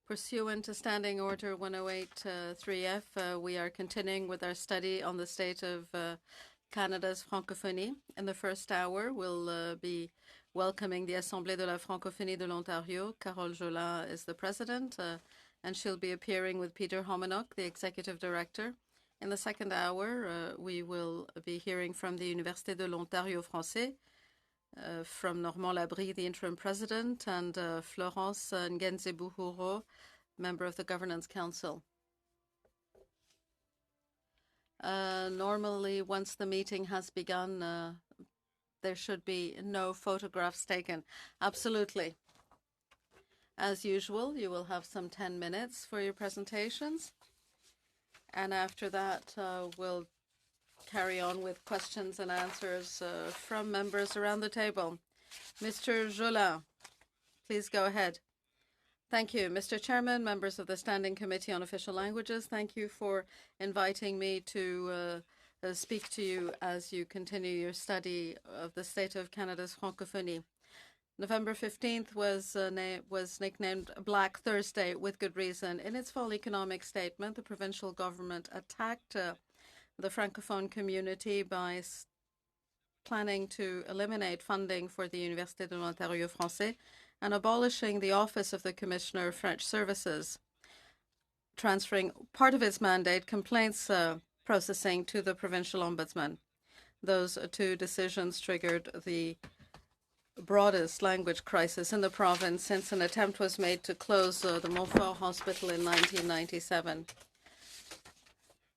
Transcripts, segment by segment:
Pursuant to Standing Order 108-3F, we are continuing with our study on the state of Canada's francophonie. In the first hour, we'll be welcoming the Assemblée de la Francophonie de l'Ontario. Carole Jola is the president, and she'll be appearing with Peter Hominock, the executive director. In the second hour, we will be hearing from the Université de l'Ontario français, from Normand Labrie, the interim president, and Florence Ngenzebuhuro, member of the Governance Council. Normally, once the meeting has begun, there should be no photographs taken. Absolutely. As usual, you will have some 10 minutes for your presentations. And after that, we'll carry on with questions and answers from members around the table. Mr. Jola, please go ahead. Thank you, Mr. Chairman, members of the Standing Committee on Official Languages. Thank you for inviting me to speak to you as you continue your study of the state of Canada's francophonie. November 15th was nicknamed Black Thursday with good reason. In its fall economic statement, the provincial government attacked the Francophone community by planning to eliminate funding for the Université de l'Ontario français and abolishing the office of the Commissioner of French Services, transferring part of its mandate, complaints processing, to the provincial ombudsman. Those two decisions triggered the broadest language crisis in the province since an attempt was made to close the Montfort Hospital in 1997.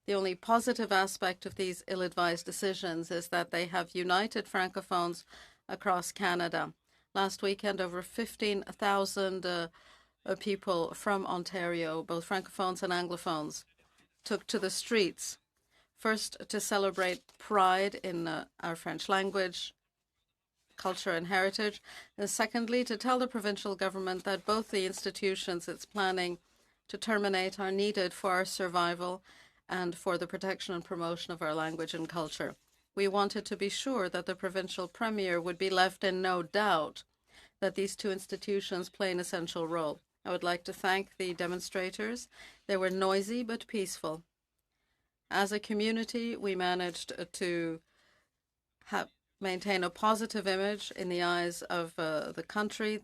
The only positive aspect of these ill-advised decisions is that they have united Francophones across Canada. Last weekend, over 15,000 people from Ontario, both Francophones and Anglophones, took to the streets, first to celebrate pride in our French language, culture and heritage, and secondly, to tell the provincial government that both the institutions it's planning to terminate are needed for our survival and for the protection and promotion of our language and culture. We wanted to be sure that the provincial premier would be left in no doubt that these two institutions play an essential role. I would like to thank the demonstrators. They were noisy but peaceful. As a community, we managed to maintain a positive image in the eyes of the country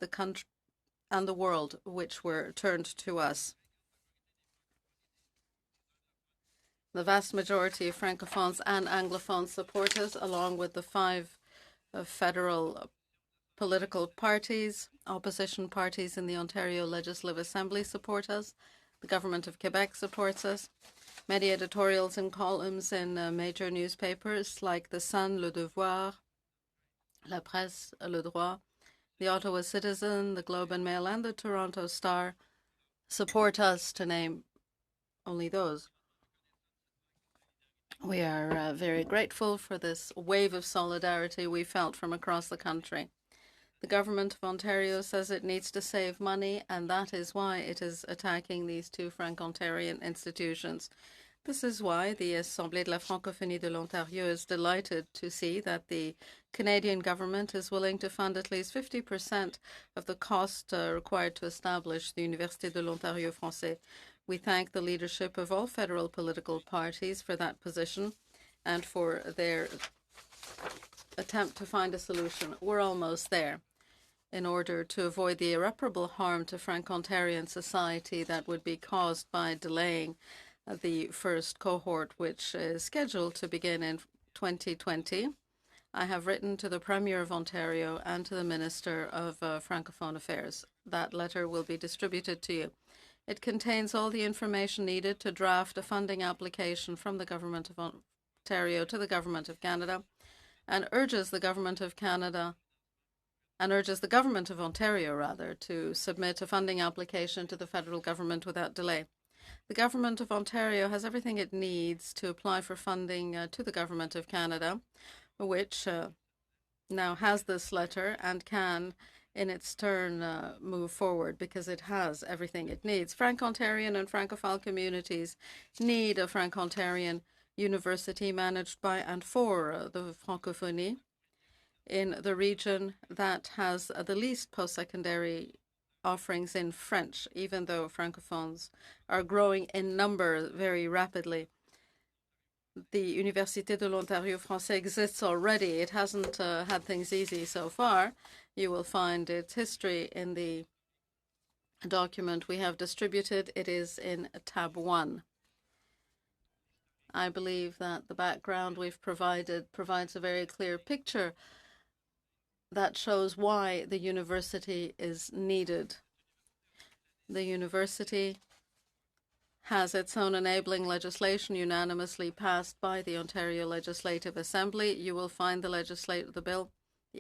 and the world, which were turned to us. The vast majority of Francophones and Anglophones support us, along with the 5 federal political parties. Opposition parties in the Ontario Legislative Assembly support us. The Government of Quebec supports us. Many editorials and columns in major newspapers like The Sun, Le Devoir, La Presse, Le Droit, the Ottawa Citizen, the Globe and Mail, and the Toronto Star support us, to name only those. We are very grateful for this wave of solidarity we felt from across the country. The Government of Ontario says it needs to save money, and that is why it is attacking these two Franco-Ontarian institutions. This is why the Assemblée de la Francophonie de l'Ontario is delighted to see that the Canadian government is willing to fund at least 50% of the cost required to establish the Université de l'Ontario français. We thank the leadership of all federal political parties for that position and for their attempt to find a solution. We're almost there. In order to avoid the irreparable harm to Franco-Ontarian society that would be caused by delaying the first cohort, which is scheduled to begin in 2020, I have written to the Premier of Ontario and to the Minister of Francophone Affairs. That letter will be distributed to you. It contains all the information needed to draft a funding application from the Government of Ontario to the Government of Canada, and urges the Government of Ontario to submit a funding application to the federal government without delay. The Government of Ontario has everything it needs to apply for funding to the Government of Canada, which now has this letter and can, in its turn, move forward because it has everything it needs. Franco-Ontarian and Francophile communities need a Franco-Ontarian university managed by and for the Francophonie. in the region that has the least post-secondary offerings in French, even though francophones are growing in number very rapidly. The Université de l'Ontario Français exists already. It hasn't had things easy so far. You will find its history in the document we have distributed. It is in tab 1. I believe that the background we've provided provides a very clear picture that shows why the university is needed. The university has its own enabling legislation unanimously passed by the Ontario Legislative Assembly. You will find the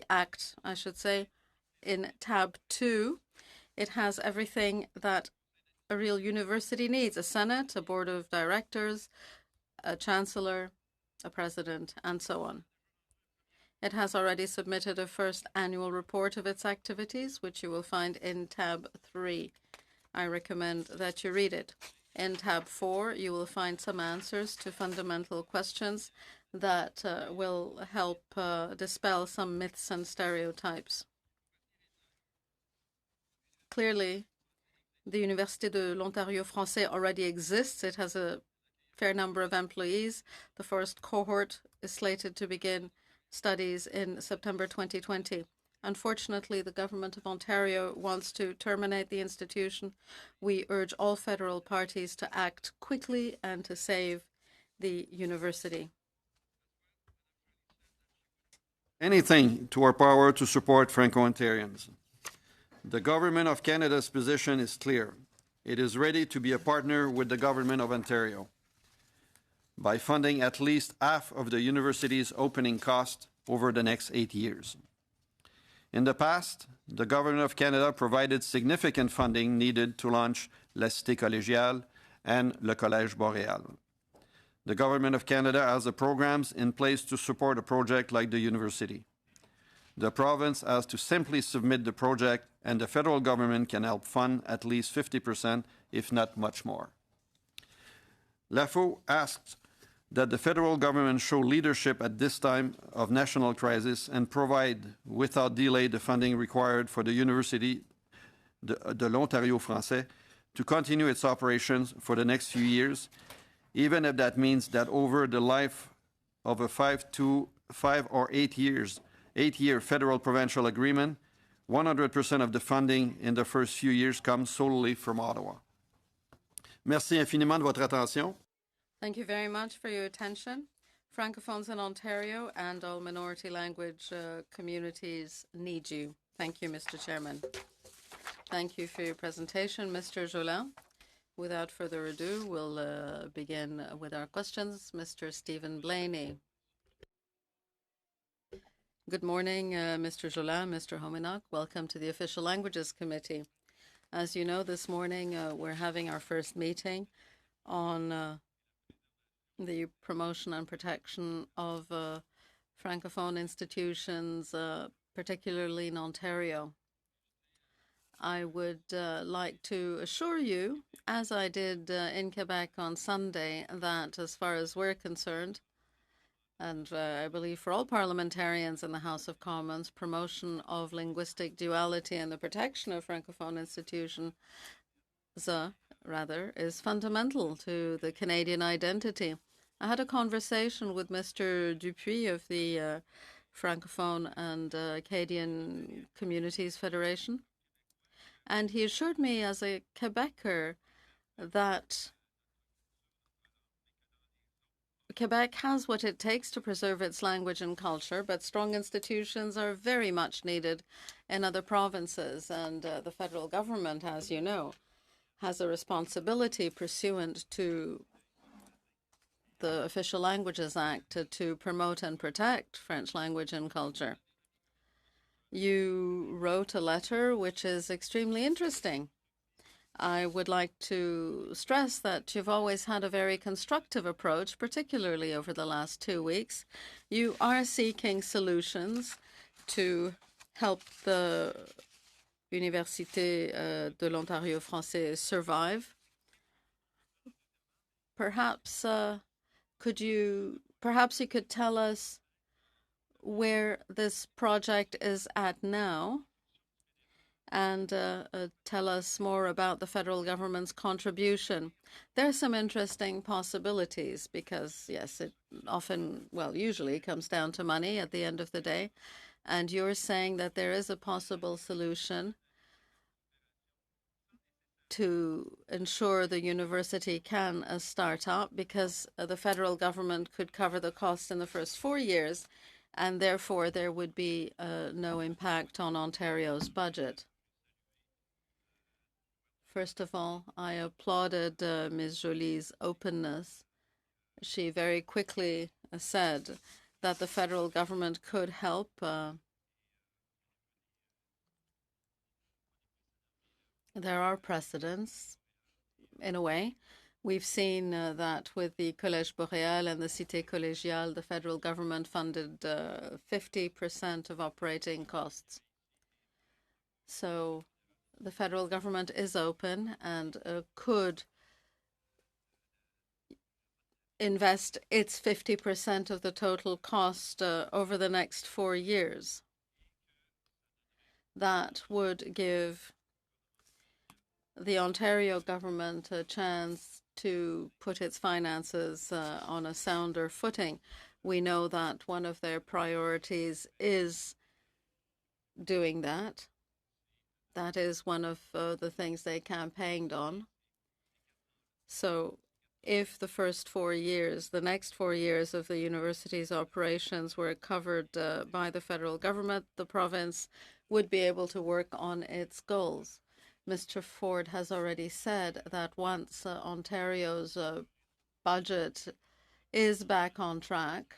act, I should say, in tab 2. It has everything that a real university needs: a senate, a board of directors, a chancellor, a president, and so on. It has already submitted a first annual report of its activities, which you will find in tab 3. I recommend that you read it. In tab 4, you will find some answers to fundamental questions that will help dispel some myths and stereotypes. Clearly, the Université de l'Ontario Français already exists. It has a fair number of employees. The first cohort is slated to begin studies in September 2020. Unfortunately, the Government of Ontario wants to terminate the institution. We urge all federal parties to act quickly and to save the university. Anything to our power to support Franco-Ontarians. The Government of Canada's position is clear. It is ready to be a partner with the Government of Ontario by funding at least half of the university's opening cost over the next 8 years. In the past, the Government of Canada provided significant funding needed to launch La Cité Collégiale and Le Collège Boréal. The Government of Canada has the programs in place to support a project like the university. The province has to simply submit the project, and the federal government can help fund at least 50%, if not much more. LAFO asks that the federal government show leadership at this time of national crisis and provide without delay the funding required for the Université de l'Ontario Français to continue its operations for the next few years, even if that means that over the life of a 5 or 8 year federal provincial agreement, 100% of the funding in the first few years comes solely from Ottawa. Merci infiniment de votre attention. Thank you very much for your attention. Francophones in Ontario and all minority language communities need you. Thank you, Mr. Chairman. Thank you for your presentation, Mr. Jolin. Without further ado, we'll begin with our questions. Mr. Stephen Blaney. Good morning, Mr. Jolin, Mr. Hominack. Welcome to the Official Languages Committee. As you know, this morning we're having our first meeting on the promotion and protection of Francophone institutions, particularly in Ontario. I would like to assure you, as I did in Quebec on Sunday, that as far as we're concerned, and I believe for all parliamentarians in the House of Commons, promotion of linguistic duality and the protection of Francophone institutions, is fundamental to the Canadian identity. I had a conversation with Mr. Dupuis of the Francophone and Acadian Communities Federation, and he assured me as a Quebecer that Quebec has what it takes to preserve its language and culture, but strong institutions are very much needed in other provinces, and the federal government, as you know, has a responsibility pursuant to the Official Languages Act to promote and protect French language and culture. You wrote a letter which is extremely interesting. I would like to stress that you've always had a very constructive approach, particularly over the last 2 weeks. You are seeking solutions to help the Université de l'Ontario Français survive. Perhaps you could tell us where this project is at now and tell us more about the federal government's contribution. There are some interesting possibilities because, yes, it often, well, usually comes down to money at the end of the day. And you're saying that there is a possible solution to ensure the university can start up because the federal government could cover the cost in the first 4 years, and therefore there would be no impact on Ontario's budget. First of all, I applauded Ms. Jolie's openness. She very quickly said that the federal government could help. There are precedents, in a way. We've seen that with the Collège Boréal and the Cité Collégiale, the federal government funded 50% of operating costs. So the federal government is open and could invest its 50% of the total cost over the next 4 years. That would give the Ontario government a chance to put its finances on a sounder footing. We know that one of their priorities is doing that. That is one of the things they campaigned on. So if the first 4 years, the next 4 years of the university's operations were covered by the federal government, the province would be able to work on its goals. Mr. Ford has already said that once Ontario's budget is back on track,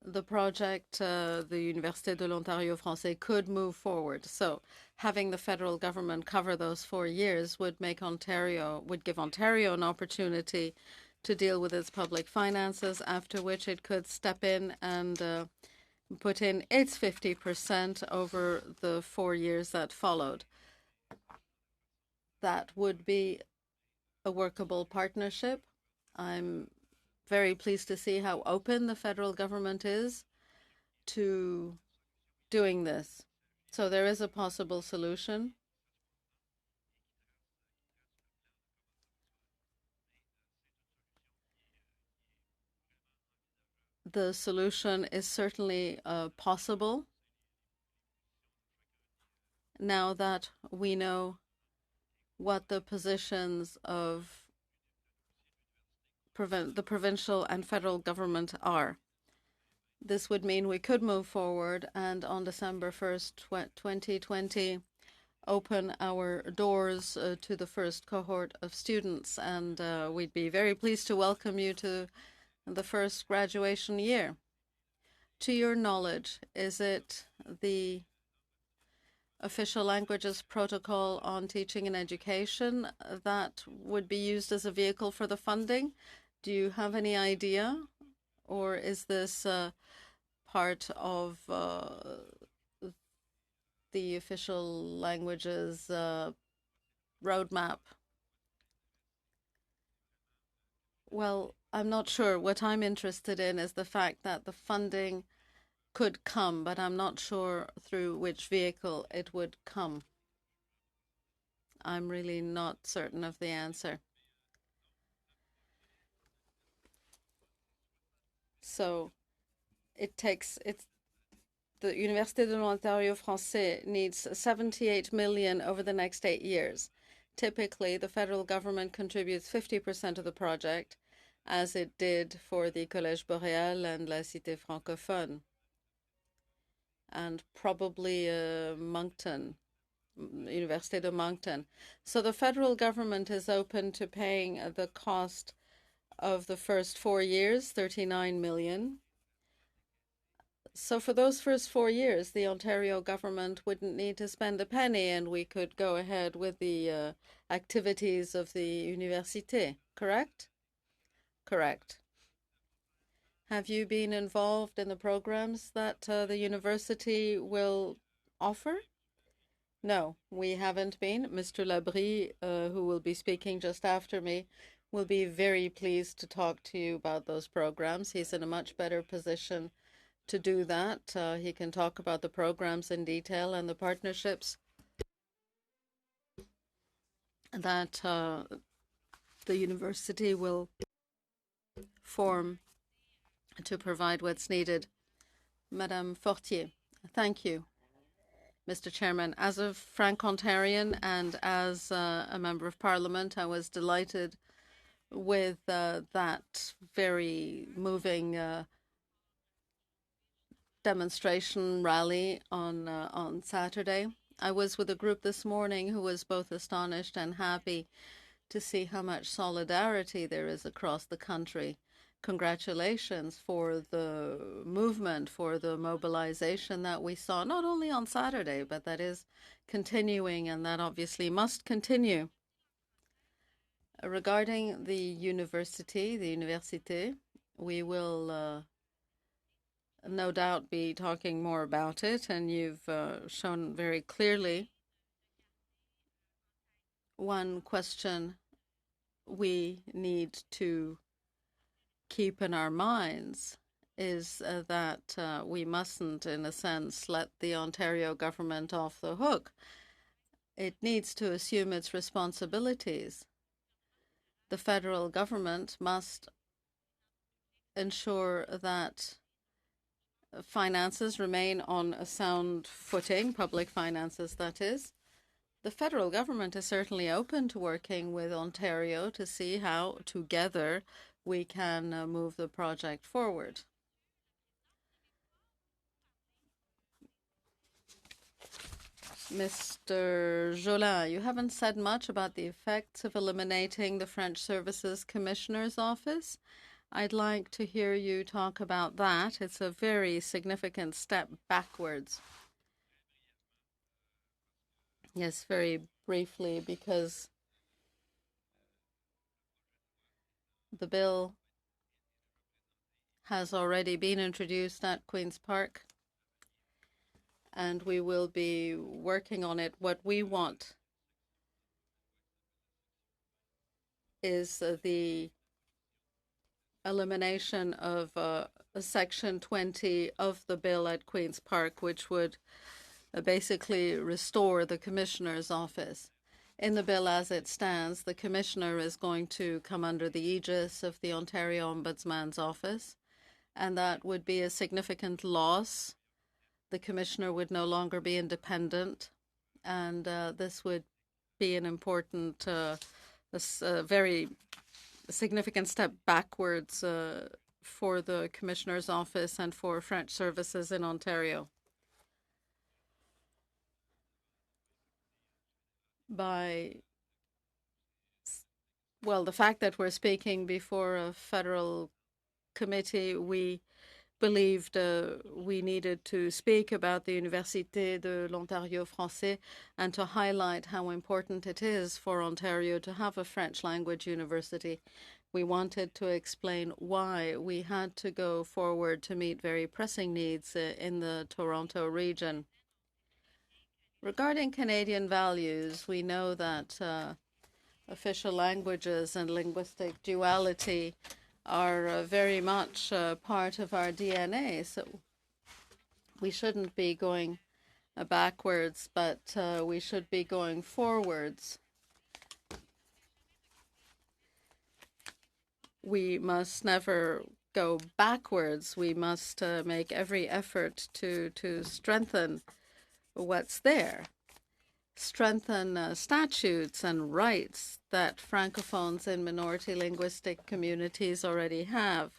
the project, the Université de l'Ontario Français, could move forward. So having the federal government cover those 4 years would give Ontario an opportunity to deal with its public finances, after which it could step in and put in its 50% over the 4 years that followed. That would be a workable partnership. I'm very pleased to see how open the federal government is to doing this. So there is a possible solution. The solution is certainly possible now that we know what the positions of the provincial and federal government are. This would mean we could move forward and on December 1st, 2020, open our doors to the first cohort of students. And we'd be very pleased to welcome you to the first graduation year. To your knowledge, is it the official languages protocol on teaching and education that would be used as a vehicle for the funding? Do you have any idea? Or is this part of the official languages roadmap? Well, I'm not sure. What I'm interested in is the fact that the funding could come, but I'm not sure through which vehicle it would come. I'm really not certain of the answer. So the Université de l'Ontario Français needs 78 million over the next 8 years. Typically, the federal government contributes 50% of the project, as it did for the Collège Boréal and la Cité Francophone, and probably Moncton, Université de Moncton. So the federal government is open to paying the cost of the first 4 years, 39 million. So for those first 4 years, the Ontario government wouldn't need to spend a penny, and we could go ahead with the activities of the Université, correct? Correct. Have you been involved in the programs that the university will offer? No, we haven't been. Mr. Labrie, who will be speaking just after me, will be very pleased to talk to you about those programs. He's in a much better position to do that. He can talk about the programs in detail and the partnerships that the university will form to provide what's needed. Madame Fortier, thank you. Mr. Chairman, as a Franco-Ontarian and as a Member of Parliament, I was delighted with that very moving demonstration rally on Saturday. I was with a group this morning who was both astonished and happy to see how much solidarity there is across the country. Congratulations for the movement, for the mobilization that we saw, not only on Saturday, but that is continuing and that obviously must continue. Regarding the université, we will no doubt be talking more about it, and you've shown very clearly one question we need to keep in our minds is that we mustn't, in a sense, let the Ontario government off the hook. It needs to assume its responsibilities. The federal government must ensure that finances remain on a sound footing, public finances, that is. The federal government is certainly open to working with Ontario to see how, together, we can move the project forward. Mr. Jolin, you haven't said much about the effects of eliminating the French Services Commissioner's Office. I'd like to hear you talk about that. It's a very significant step backwards. Yes, very briefly, because the bill has already been introduced at Queen's Park, and we will be working on it. What we want is the elimination of Section 20 of the bill at Queen's Park, which would basically restore the Commissioner's office. In the bill as it stands, the Commissioner is going to come under the aegis of the Ontario Ombudsman's office, and that would be a significant loss. The Commissioner would no longer be independent, and this would be an important, very significant step backwards for the Commissioner's office and for French services in Ontario. The fact that we're speaking before a federal committee, we believed we needed to speak about the Université de l'Ontario Français and to highlight how important it is for Ontario to have a French language university. We wanted to explain why we had to go forward to meet very pressing needs in the Toronto region. Regarding Canadian values, we know that official languages and linguistic duality are very much part of our DNA. So we shouldn't be going backwards, but we should be going forwards. We must never go backwards. We must make every effort to strengthen what's there. Strengthen statutes and rights that Francophones in minority linguistic communities already have.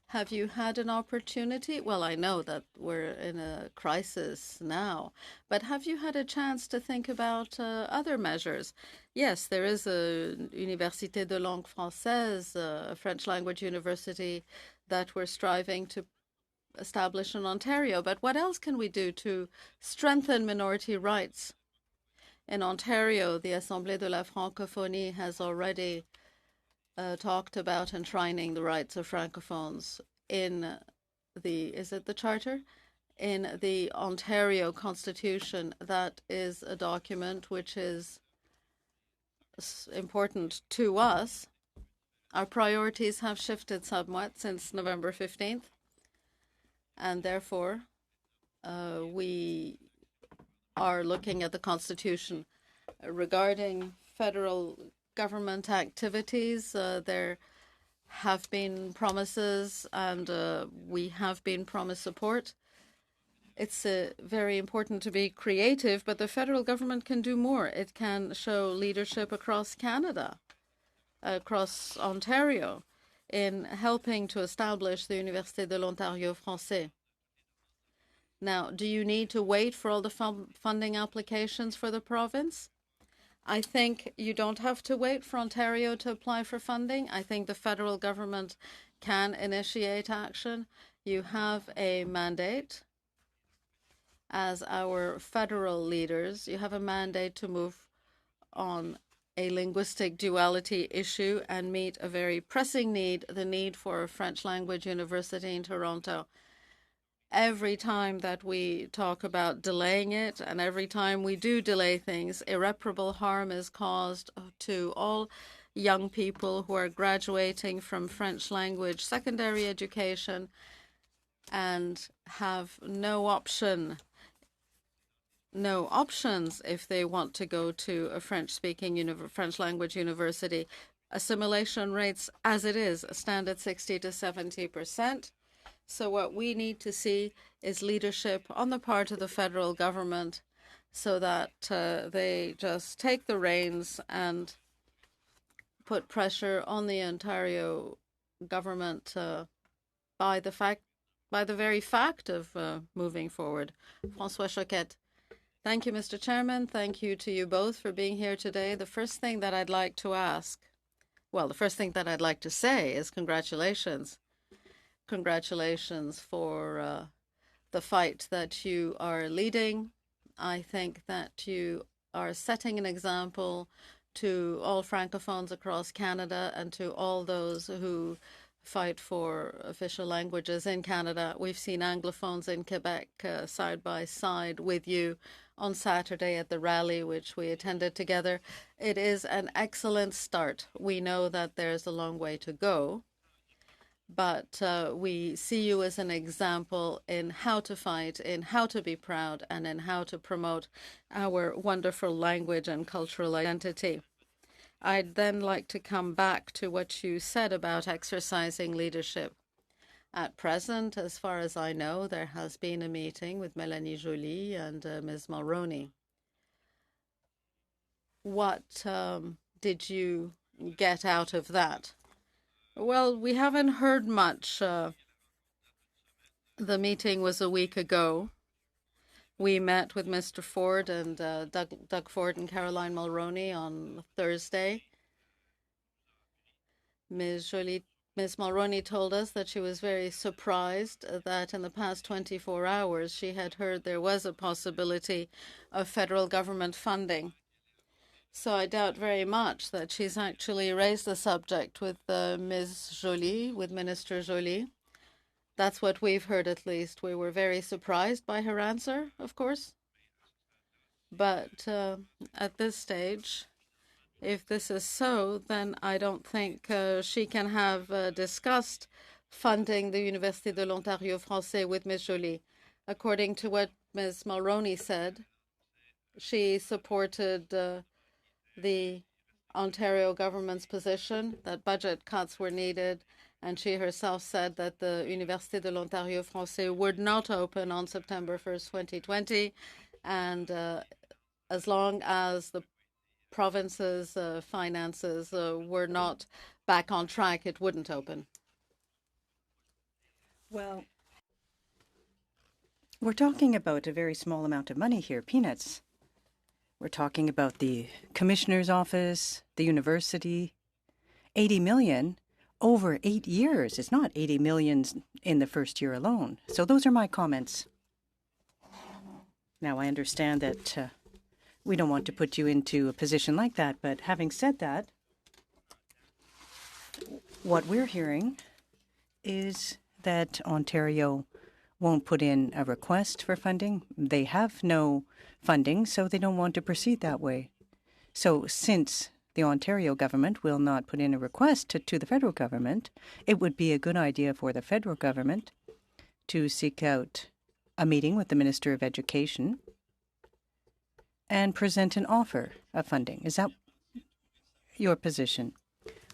Have you had an opportunity? Well, I know that we're in a crisis now, but have you had a chance to think about other measures? Yes, there is a Université de langue française, a French language university that we're striving to establish in Ontario, but what else can we do to strengthen minority rights? In Ontario, the Assemblée de la Francophonie has already talked about enshrining the rights of Francophones in the Charter? In the Ontario Constitution. That is a document which is important to us. Our priorities have shifted somewhat since November 15th, and therefore we are looking at the Constitution. Regarding federal government activities, there have been promises, and we have been promised support. It's very important to be creative, but the federal government can do more. It can show leadership across Canada, across Ontario, in helping to establish the Université de l'Ontario français. Now, do you need to wait for all the funding applications for the province? I think you don't have to wait for Ontario to apply for funding. I think the federal government can initiate action. You have a mandate as our federal leaders. You have a mandate to move on a linguistic duality issue and meet a very pressing need, the need for a French language university in Toronto. Every time that we talk about delaying it, and every time we do delay things, irreparable harm is caused to all young people who are graduating from French language secondary education and have no options if they want to go to a French-speaking French language university. Assimilation rates, as it is, stand at 60 to 70%. So what we need to see is leadership on the part of the federal government so that they just take the reins and put pressure on the Ontario government by the very fact of moving forward. François Choquette. Thank you, Mr. Chairman. Thank you to you both for being here today. The first thing that I'd like to say is congratulations. Congratulations for the fight that you are leading. I think that you are setting an example to all Francophones across Canada and to all those who fight for official languages in Canada. We've seen Anglophones in Quebec side by side with you on Saturday at the rally, which we attended together. It is an excellent start. We know that there's a long way to go, but we see you as an example in how to fight, in how to be proud, and in how to promote our wonderful language and cultural identity. I'd then like to come back to what you said about exercising leadership. At present, as far as I know, there has been a meeting with Mélanie Joly and Ms. Mulroney. What did you get out of that? Well, we haven't heard much. The meeting was a week ago. We met with Mr. Ford and Doug Ford and Caroline Mulroney on Thursday. Ms. Mulroney told us that she was very surprised that in the past 24 hours she had heard there was a possibility of federal government funding. So I doubt very much that she's actually raised the subject with Ms. Joly, with Minister Joly. That's what we've heard, at least. We were very surprised by her answer, of course. But at this stage, if this is so, then I don't think she can have discussed funding the Université de l'Ontario français with Ms. Joly. According to what Ms. Mulroney said, she supported the Ontario government's position that budget cuts were needed, and she herself said that the Université de l'Ontario français would not open on September 1st, 2020, and as long as the province's finances were not back on track, it wouldn't open. Well, we're talking about a very small amount of money here, peanuts. We're talking about the commissioner's office, the university, 80 million over 8 years. It's not 80 million in the first year alone. So those are my comments. Now, I understand that we don't want to put you into a position like that, but having said that, what we're hearing is that Ontario won't put in a request for funding. They have no funding, so they don't want to proceed that way. So since the Ontario government will not put in a request to the federal government, it would be a good idea for the federal government to seek out a meeting with the Minister of Education and present an offer of funding. Is that your position?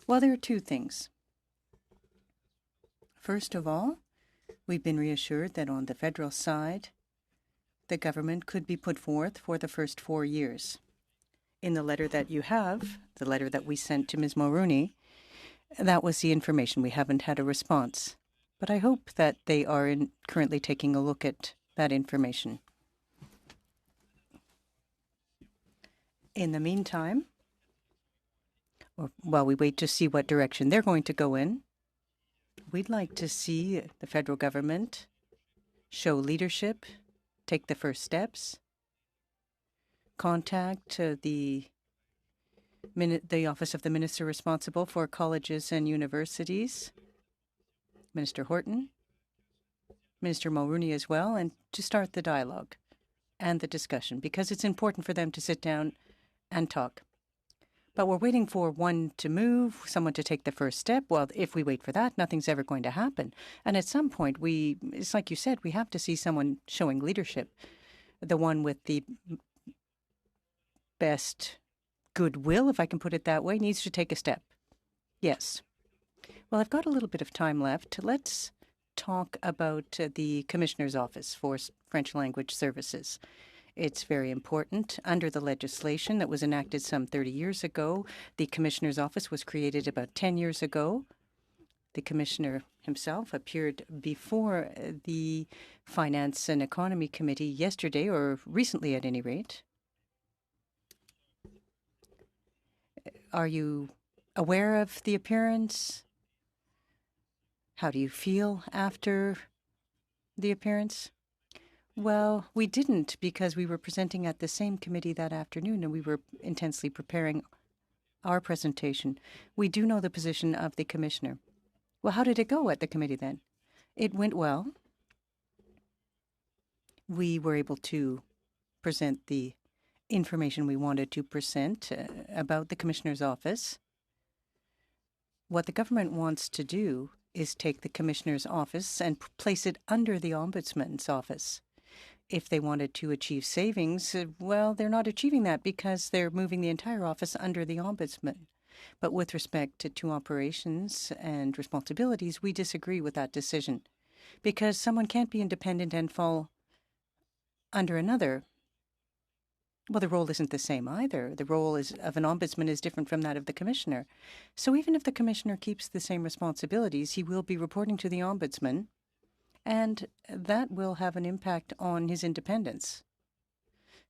Well, there are two things. First of all, we've been reassured that on the federal side, the government could be put forth for the first 4 years. In the letter that you have, the letter that we sent to Ms. Mulrooney, that was the information. We haven't had a response. But I hope that they are currently taking a look at that information. In the meantime, or while we wait to see what direction they're going to go in, we'd like to see the federal government show leadership, take the first steps, contact the Office of the Minister responsible for colleges and universities, Minister Horton, Minister Mulrooney as well, and to start the dialogue and the discussion, because it's important for them to sit down and talk. But we're waiting for one to move, someone to take the first step. Well, if we wait for that, nothing's ever going to happen. And at some point, it's like you said, we have to see someone showing leadership, the one with the best goodwill, if I can put it that way, needs to take a step. Yes. Well, I've got a little bit of time left. Let's talk about the Commissioner's Office for French Language Services. It's very important. Under the legislation that was enacted some 30 years ago, the Commissioner's Office was created about 10 years ago. The Commissioner himself appeared before the Finance and Economy Committee yesterday, or recently at any rate. Are you aware of the appearance? How do you feel after the appearance? Well, we didn't, because we were presenting at the same committee that afternoon and we were intensely preparing our presentation. We do know the position of the Commissioner. Well, how did it go at the committee then? It went well. We were able to present the information we wanted to present about the Commissioner's Office. What the government wants to do is take the Commissioner's Office and place it under the Ombudsman's Office. If they wanted to achieve savings, well, they're not achieving that because they're moving the entire office under the Ombudsman. But with respect to operations and responsibilities, we disagree with that decision, because someone can't be independent and fall under another. Well, the role isn't the same either. The role of an ombudsman is different from that of the commissioner. So even if the commissioner keeps the same responsibilities, he will be reporting to the ombudsman, and that will have an impact on his independence.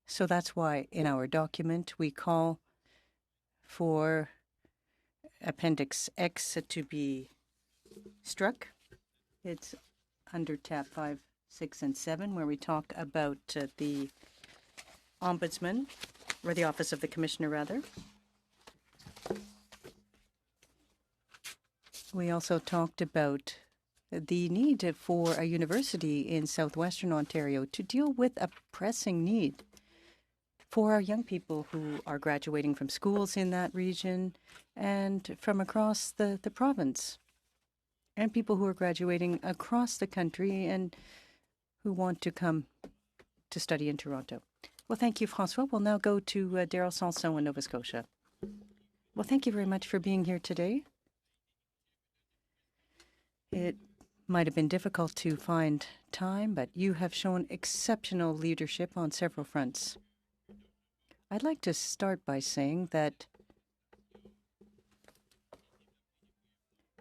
So that's why in our document we call for Appendix X to be struck. It's under tab 5, 6, and 7, where we talk about the Ombudsman, or the Office of the Commissioner, rather. We also talked about the need for a university in southwestern Ontario to deal with a pressing need for our young people who are graduating from schools in that region and from across the province, and people who are graduating across the country and who want to come to study in Toronto. Well, thank you, Francois. We'll now go to Daryl Sanson in Nova Scotia. Well, thank you very much for being here today. It might have been difficult to find time, but you have shown exceptional leadership on several fronts. I'd like to start by saying that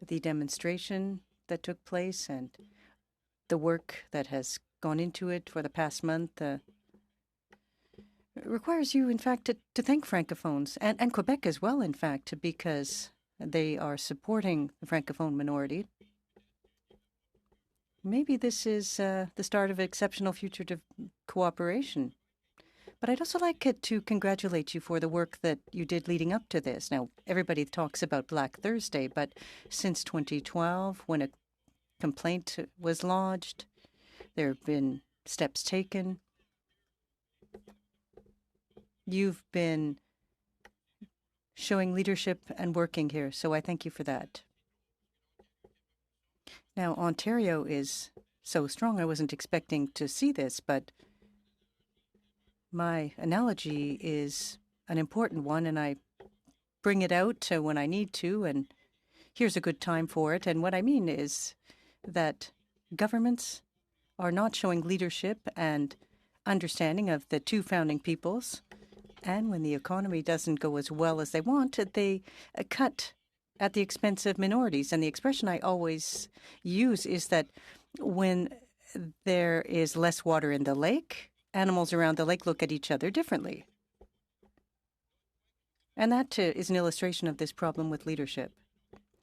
the demonstration that took place and the work that has gone into it for the past month requires you, in fact, to thank Francophones and Quebec as well, in fact, because they are supporting the Francophone minority. Maybe this is the start of exceptional future cooperation. But I'd also like to congratulate you for the work that you did leading up to this. Now, everybody talks about Black Thursday, but since 2012, when a complaint was lodged, there have been steps taken. You've been showing leadership and working here. So I thank you for that. Now, Ontario is so strong. I wasn't expecting to see this, but my analogy is an important one, and I bring it out when I need to, and here's a good time for it. And what I mean is that governments are not showing leadership and understanding of the two founding peoples. And when the economy doesn't go as well as they want, they cut at the expense of minorities. And the expression I always use is that when there is less water in the lake, animals around the lake look at each other differently. And that is an illustration of this problem with leadership.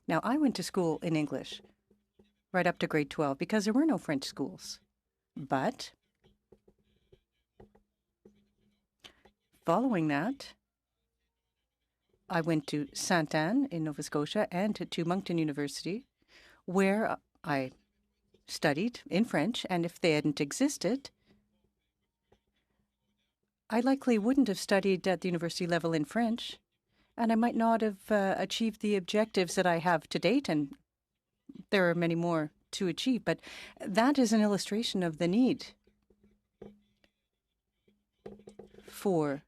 Now, I went to school in English right up to grade 12 because there were no French schools. But following that, I went to Sainte Anne in Nova Scotia and to Moncton University, where I studied in French, and if they hadn't existed, I likely wouldn't have studied at the university level in French, and I might not have achieved the objectives that I have to date, and there are many more to achieve. But that is an illustration of the need for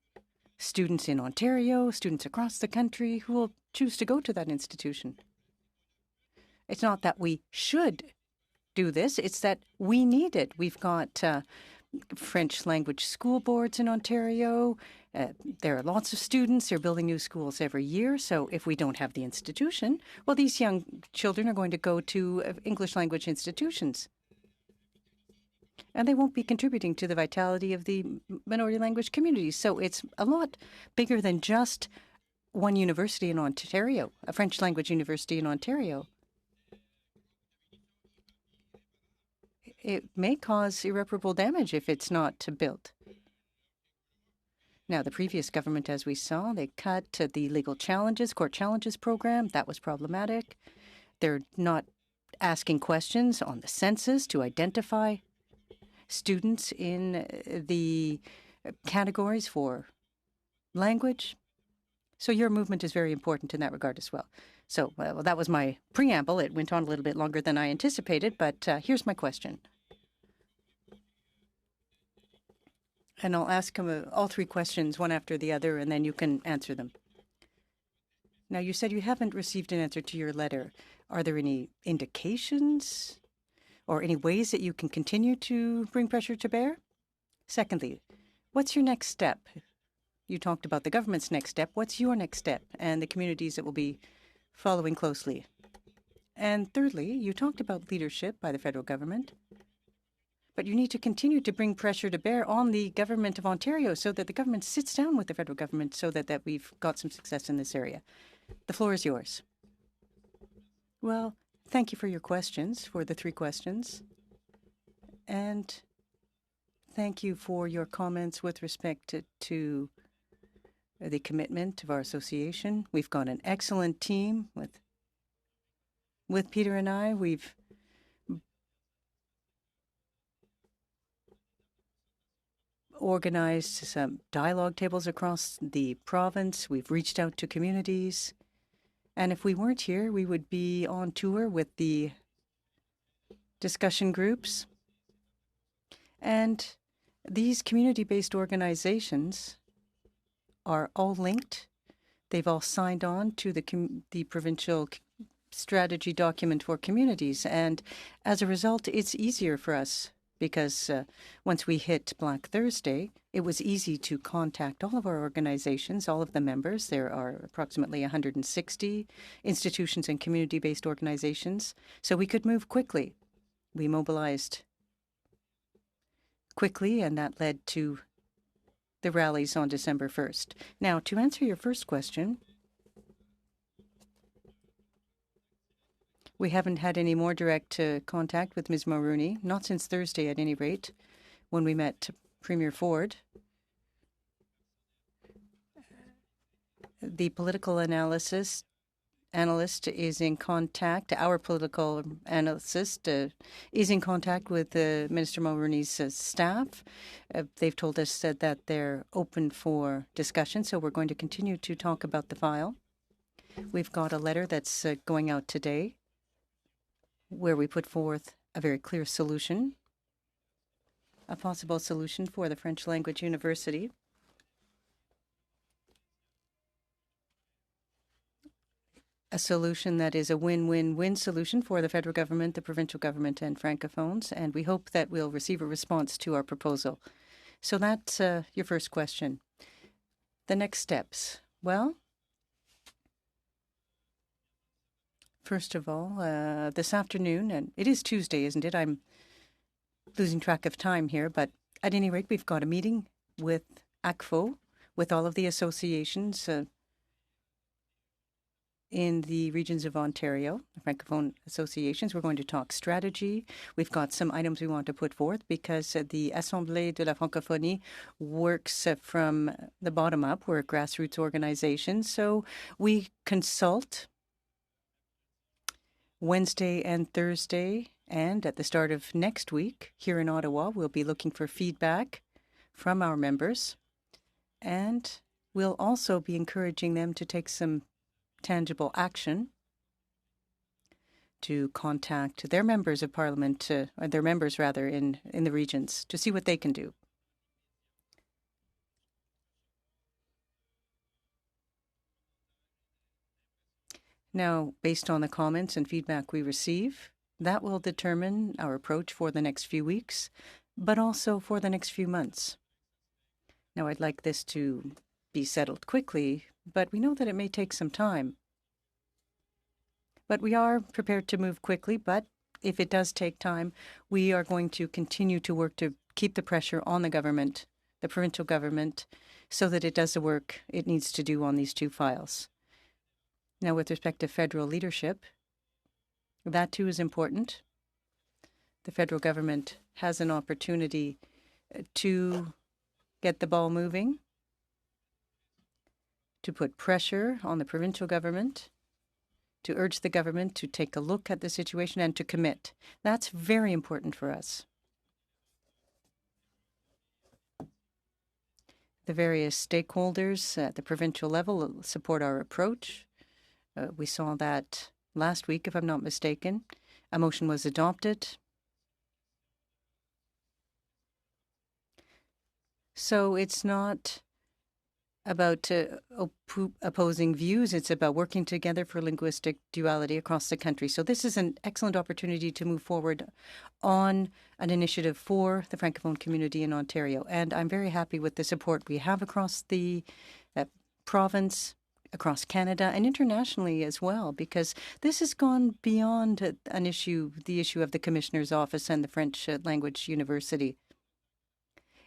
students in Ontario, students across the country who will choose to go to that institution. It's not that we should do this, it's that we need it. We've got French language school boards in Ontario. There are lots of students. They're building new schools every year. So if we don't have the institution, well, these young children are going to go to English language institutions. And they won't be contributing to the vitality of the minority language communities. So it's a lot bigger than just one university in Ontario, a French language university in Ontario. It may cause irreparable damage if it's not built. Now, the previous government, as we saw, they cut the legal challenges, court challenges program. That was problematic. They're not asking questions on the census to identify students in the categories for language. So your movement is very important in that regard as well. So well, that was my preamble. It went on a little bit longer than I anticipated, but here's my question. And I'll ask all three questions, one after the other, and then you can answer them. Now, you said you haven't received an answer to your letter. Are there any indications or any ways that you can continue to bring pressure to bear? Secondly, what's your next step? You talked about the government's next step. What's your next step and the communities that will be following closely? And thirdly, you talked about leadership by the federal government. But you need to continue to bring pressure to bear on the government of Ontario so that the government sits down with the federal government so that we've got some success in this area. The floor is yours. Well, thank you for your questions, for the three questions. And thank you for your comments with respect to the commitment of our association. We've got an excellent team with Peter and I. We've organized some dialogue tables across the province. We've reached out to communities. And if we weren't here, we would be on tour with the discussion groups. And these community-based organizations are all linked. They've all signed on to the provincial strategy document for communities. And as a result, it's easier for us because once we hit Black Thursday, it was easy to contact all of our organizations, all of the members. There are approximately 160 institutions and community-based organizations, so we could move quickly. We mobilized quickly, and that led to the rallies on December 1st. Now, to answer your first question, we haven't had any more direct contact with Ms. Mulroney, not since Thursday at any rate, when we met Premier Ford. The political analyst is in contact, our political analyst is in contact with Minister Mulroney's staff. They've told us that they're open for discussion, so we're going to continue to talk about the file. We've got a letter that's going out today where we put forth a very clear solution, a possible solution for the French Language University. A solution that is a win-win-win solution for the federal government, the provincial government, and Francophones, and we hope that we'll receive a response to our proposal. So that's your first question. The next steps. Well, first of all, this afternoon, and it is Tuesday, isn't it? I'm losing track of time here, but at any rate, we've got a meeting with ACFO, with all of the associations in the regions of Ontario, the Francophone associations. We're going to talk strategy. We've got some items we want to put forth because the Assemblée de la Francophonie works from the bottom up. We're a grassroots organization, so we consult Wednesday and Thursday, and at the start of next week here in Ottawa, we'll be looking for feedback from our members, and we'll also be encouraging them to take some tangible action to contact their members of parliament, or their members rather, in the regions to see what they can do. Now, based on the comments and feedback we receive, that will determine our approach for the next few weeks, but also for the next few months. Now, I'd like this to be settled quickly, but we know that it may take some time. But we are prepared to move quickly, but if it does take time, we are going to continue to work to keep the pressure on the government, the provincial government, so that it does the work it needs to do on these two files. Now, with respect to federal leadership, that too is important. The federal government has an opportunity to get the ball moving, to put pressure on the provincial government, to urge the government to take a look at the situation and to commit. That's very important for us. The various stakeholders at the provincial level support our approach. We saw that last week, if I'm not mistaken. A motion was adopted. So it's not about opposing views. It's about working together for linguistic duality across the country. So this is an excellent opportunity to move forward on an initiative for the Francophone community in Ontario. And I'm very happy with the support we have across the province, across Canada, and internationally as well, because this has gone beyond an issue, the issue of the Commissioner's Office and the French Language University.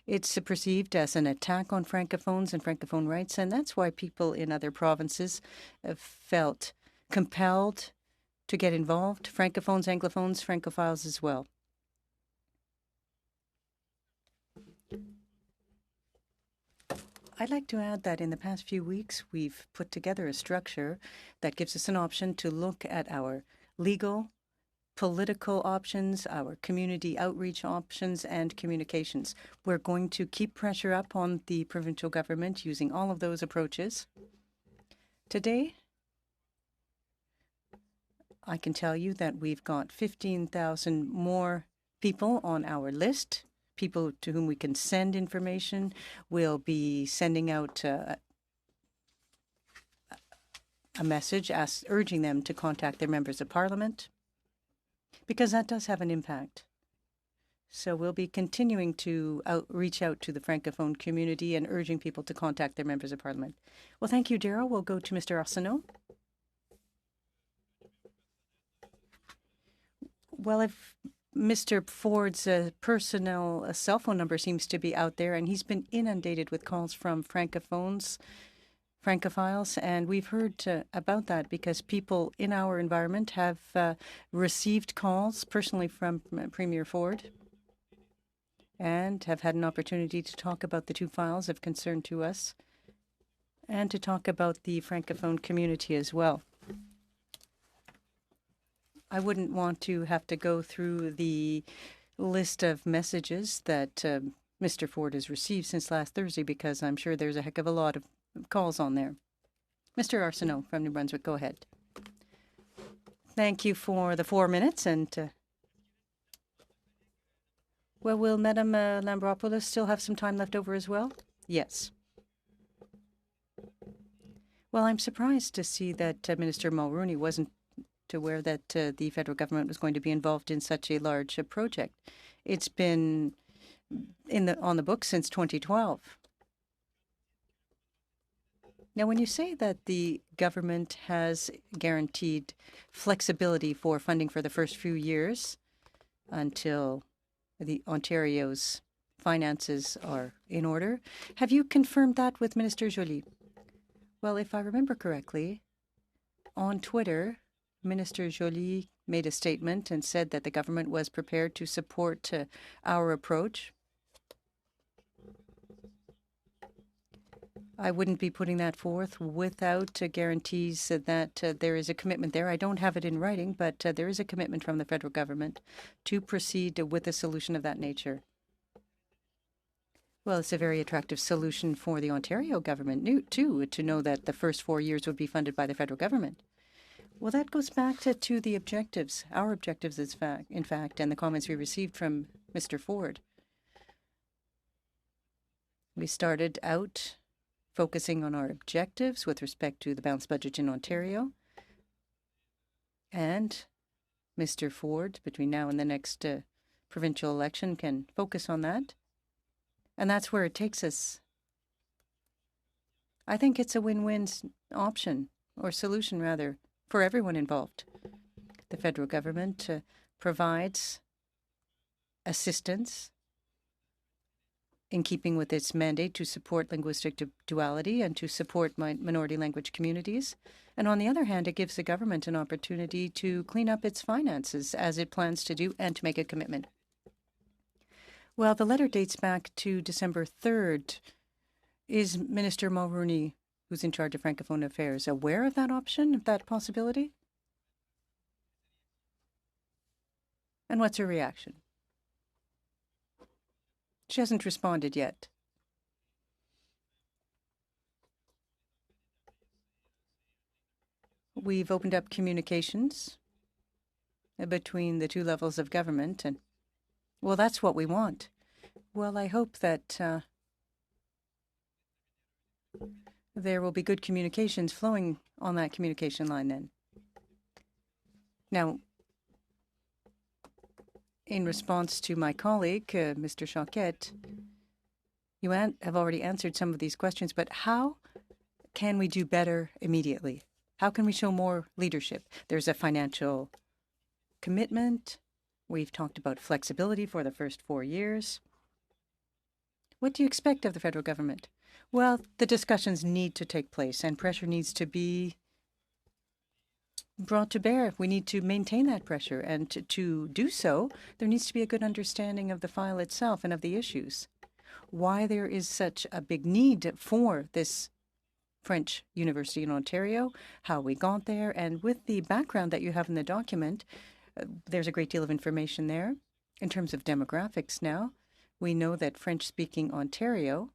It's perceived as an attack on Francophones and Francophone rights, and that's why people in other provinces have felt compelled to get involved, Francophones, Anglophones, Francophiles as well. I'd like to add that in the past few weeks, we've put together a structure that gives us an option to look at our legal, political options, our community outreach options, and communications. We're going to keep pressure up on the provincial government using all of those approaches. Today, I can tell you that we've got 15,000 more people on our list, people to whom we can send information. We'll be sending out a message urging them to contact their members of parliament, because that does have an impact. So we'll be continuing to reach out to the Francophone community and urging people to contact their members of parliament. Well, thank you, Daryl. We'll go to Mr. Arsenault. Well, if Mr. Ford's personal cell phone number seems to be out there, and he's been inundated with calls from Francophones, Francophiles, and we've heard about that because people in our environment have received calls personally from Premier Ford and have had an opportunity to talk about the two files of concern to us and to talk about the Francophone community as well. I wouldn't want to have to go through the list of messages that Mr. Ford has received since last Thursday, because I'm sure there's a heck of a lot of calls on there. Mr. Arsenault from New Brunswick, go ahead. Thank you for the 4 minutes. And well, will Madame Lambropoulos still have some time left over as well? Yes. Well, I'm surprised to see that Minister Mulroney wasn't aware that the federal government was going to be involved in such a large project. It's been on the books since 2012. Now, when you say that the government has guaranteed flexibility for funding for the first few years until the Ontario's finances are in order, have you confirmed that with Minister Joly? Well, if I remember correctly, on Twitter, Minister Joly made a statement and said that the government was prepared to support our approach. I wouldn't be putting that forth without guarantees that there is a commitment there. I don't have it in writing, but there is a commitment from the federal government to proceed with a solution of that nature. Well, it's a very attractive solution for the Ontario government, too, to know that the first 4 years would be funded by the federal government. Well, that goes back to the objectives, our objectives, in fact, and the comments we received from Mr. Ford. We started out focusing on our objectives with respect to the balanced budget in Ontario. And Mr. Ford, between now and the next provincial election, can focus on that. And that's where it takes us. I think it's a win-win option, or solution rather, for everyone involved. The federal government provides assistance in keeping with its mandate to support linguistic duality and to support minority language communities. And on the other hand, it gives the government an opportunity to clean up its finances as it plans to do and to make a commitment. Well, the letter dates back to December 3rd. Is Minister Mulroney, who's in charge of Francophone Affairs, aware of that option, of that possibility? And what's her reaction? She hasn't responded yet. We've opened up communications between the two levels of government, and, well, that's what we want. Well, I hope that there will be good communications flowing on that communication line then. Now, in response to my colleague, Mr. Choquette, you have already answered some of these questions, but how can we do better immediately? How can we show more leadership? There's a financial commitment. We've talked about flexibility for the first 4 years. What do you expect of the federal government? Well, the discussions need to take place and pressure needs to be brought to bear. We need to maintain that pressure, and to do so, there needs to be a good understanding of the file itself and of the issues. Why there is such a big need for this French university in Ontario, how we got there, and with the background that you have in the document, there's a great deal of information there. In terms of demographics now, we know that French-speaking Ontario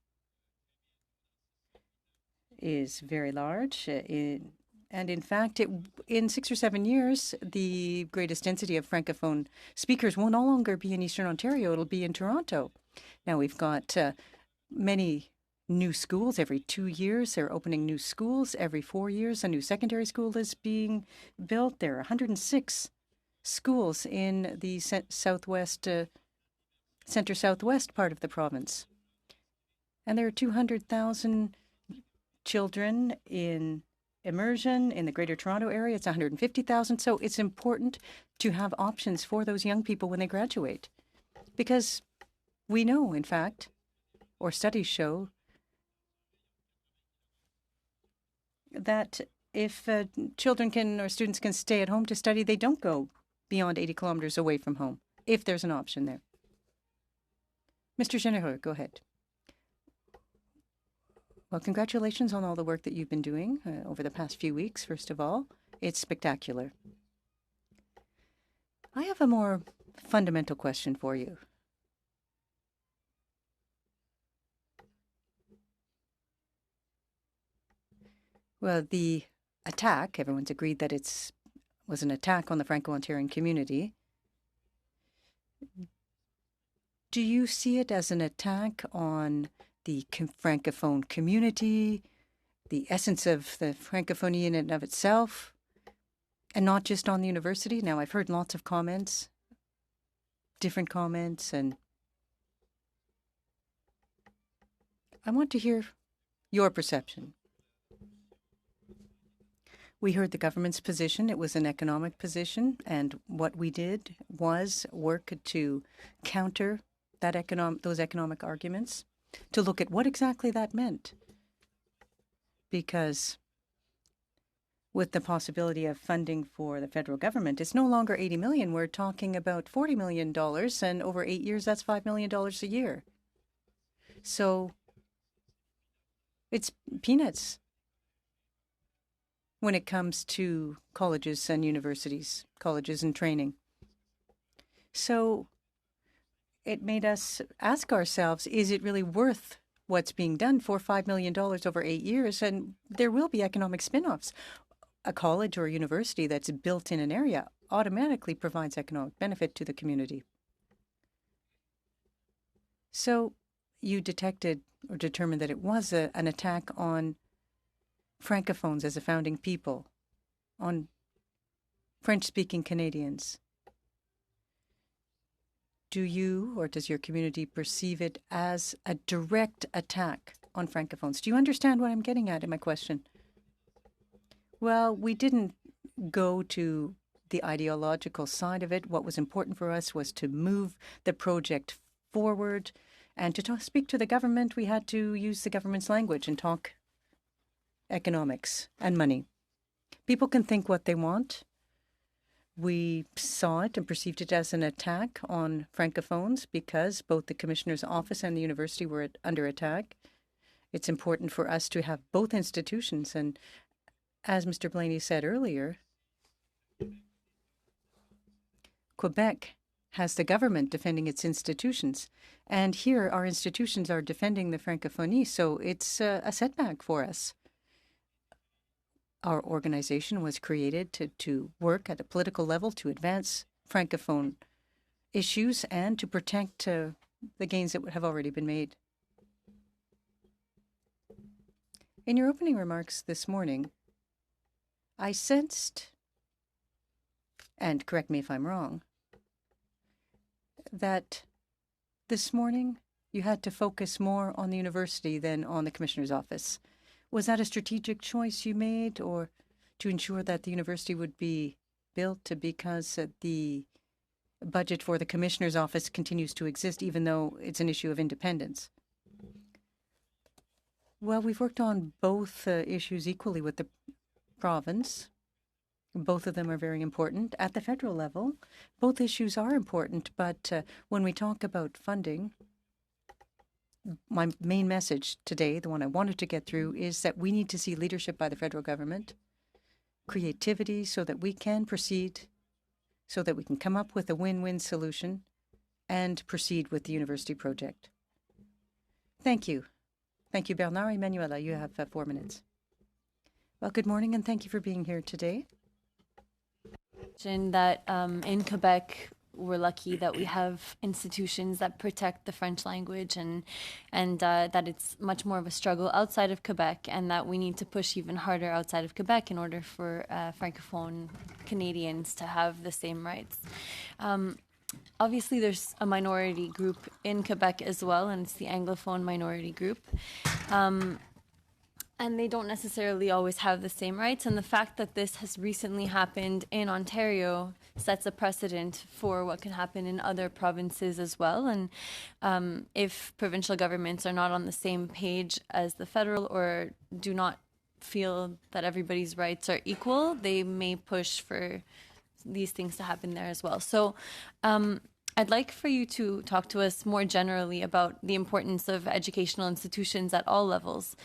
is very large. And in fact, in 6 or 7 years, the greatest density of Francophone speakers will no longer be in Eastern Ontario. It'll be in Toronto. Now, we've got many new schools every 2 years. They're opening new schools every 4 years. A new secondary school is being built. There are 106 schools in the center-southwest part of the province. And there are 200,000 children in immersion in the Greater Toronto area. It's 150,000. So it's important to have options for those young people when they graduate. Because we know, in fact, or studies show, that if children can or students can stay at home to study, they don't go beyond 80 kilometers away from home, if there's an option there. Mr. Généreux, go ahead. Well, congratulations on all the work that you've been doing over the past few weeks, first of all. It's spectacular. I have a more fundamental question for you. Well, the attack, everyone's agreed that it was an attack on the Franco-Ontarian community. Do you see it as an attack on the Francophone community, the essence of the Francophonie in and of itself, and not just on the university? Now, I've heard lots of comments, different comments, and I want to hear your perception. We heard the government's position. It was an economic position, and what we did was work to counter those economic arguments, to look at what exactly that meant. Because with the possibility of funding for the federal government, it's no longer $80 million. We're talking about $40 million, and over 8 years, that's $5 million a year. So it's peanuts when it comes to colleges and universities, colleges and training. So it made us ask ourselves, is it really worth what's being done for $5 million over 8 years? And there will be economic spin-offs. A college or a university that's built in an area automatically provides economic benefit to the community. So you detected or determined that it was an attack on Francophones as a founding people, on French-speaking Canadians. Do you or does your community perceive it as a direct attack on Francophones? Do you understand what I'm getting at in my question? Well, we didn't go to the ideological side of it. What was important for us was to move the project forward, and to speak to the government, we had to use the government's language and talk economics and money. People can think what they want. We saw it and perceived it as an attack on Francophones because both the Commissioner's office and the university were under attack. It's important for us to have both institutions. And as Mr. Blaney said earlier, Quebec has the government defending its institutions. And here our institutions are defending the Francophonie, so it's a setback for us. Our organization was created to work at a political level to advance Francophone issues and to protect the gains that have already been made. In your opening remarks this morning, I sensed, and correct me if I'm wrong, that this morning you had to focus more on the university than on the Commissioner's office. Was that a strategic choice you made, or to ensure that the university would be built because the budget for the Commissioner's office continues to exist, even though it's an issue of independence? Well, we've worked on both issues equally with the province. Both of them are very important. At the federal level, both issues are important, but when we talk about funding, my main message today, the one I wanted to get through, is that we need to see leadership by the federal government, creativity so that we can proceed, so that we can come up with a win-win solution and proceed with the university project. Thank you. Thank you, Bernard. Emanuela, you have 4 minutes. Well, good morning, and thank you for being here today. That in Quebec, we're lucky that we have institutions that protect the French language, and that it's much more of a struggle outside of Quebec, and that we need to push even harder outside of Quebec in order for Francophone Canadians to have the same rights. Obviously, there's a minority group in Quebec as well, and it's the Anglophone minority group. And they don't necessarily always have the same rights. And the fact that this has recently happened in Ontario sets a precedent for what can happen in other provinces as well. And if provincial governments are not on the same page as the federal, or do not feel that everybody's rights are equal, they may push for these things to happen there as well. So I'd like for you to talk to us more generally about the importance of educational institutions at all levels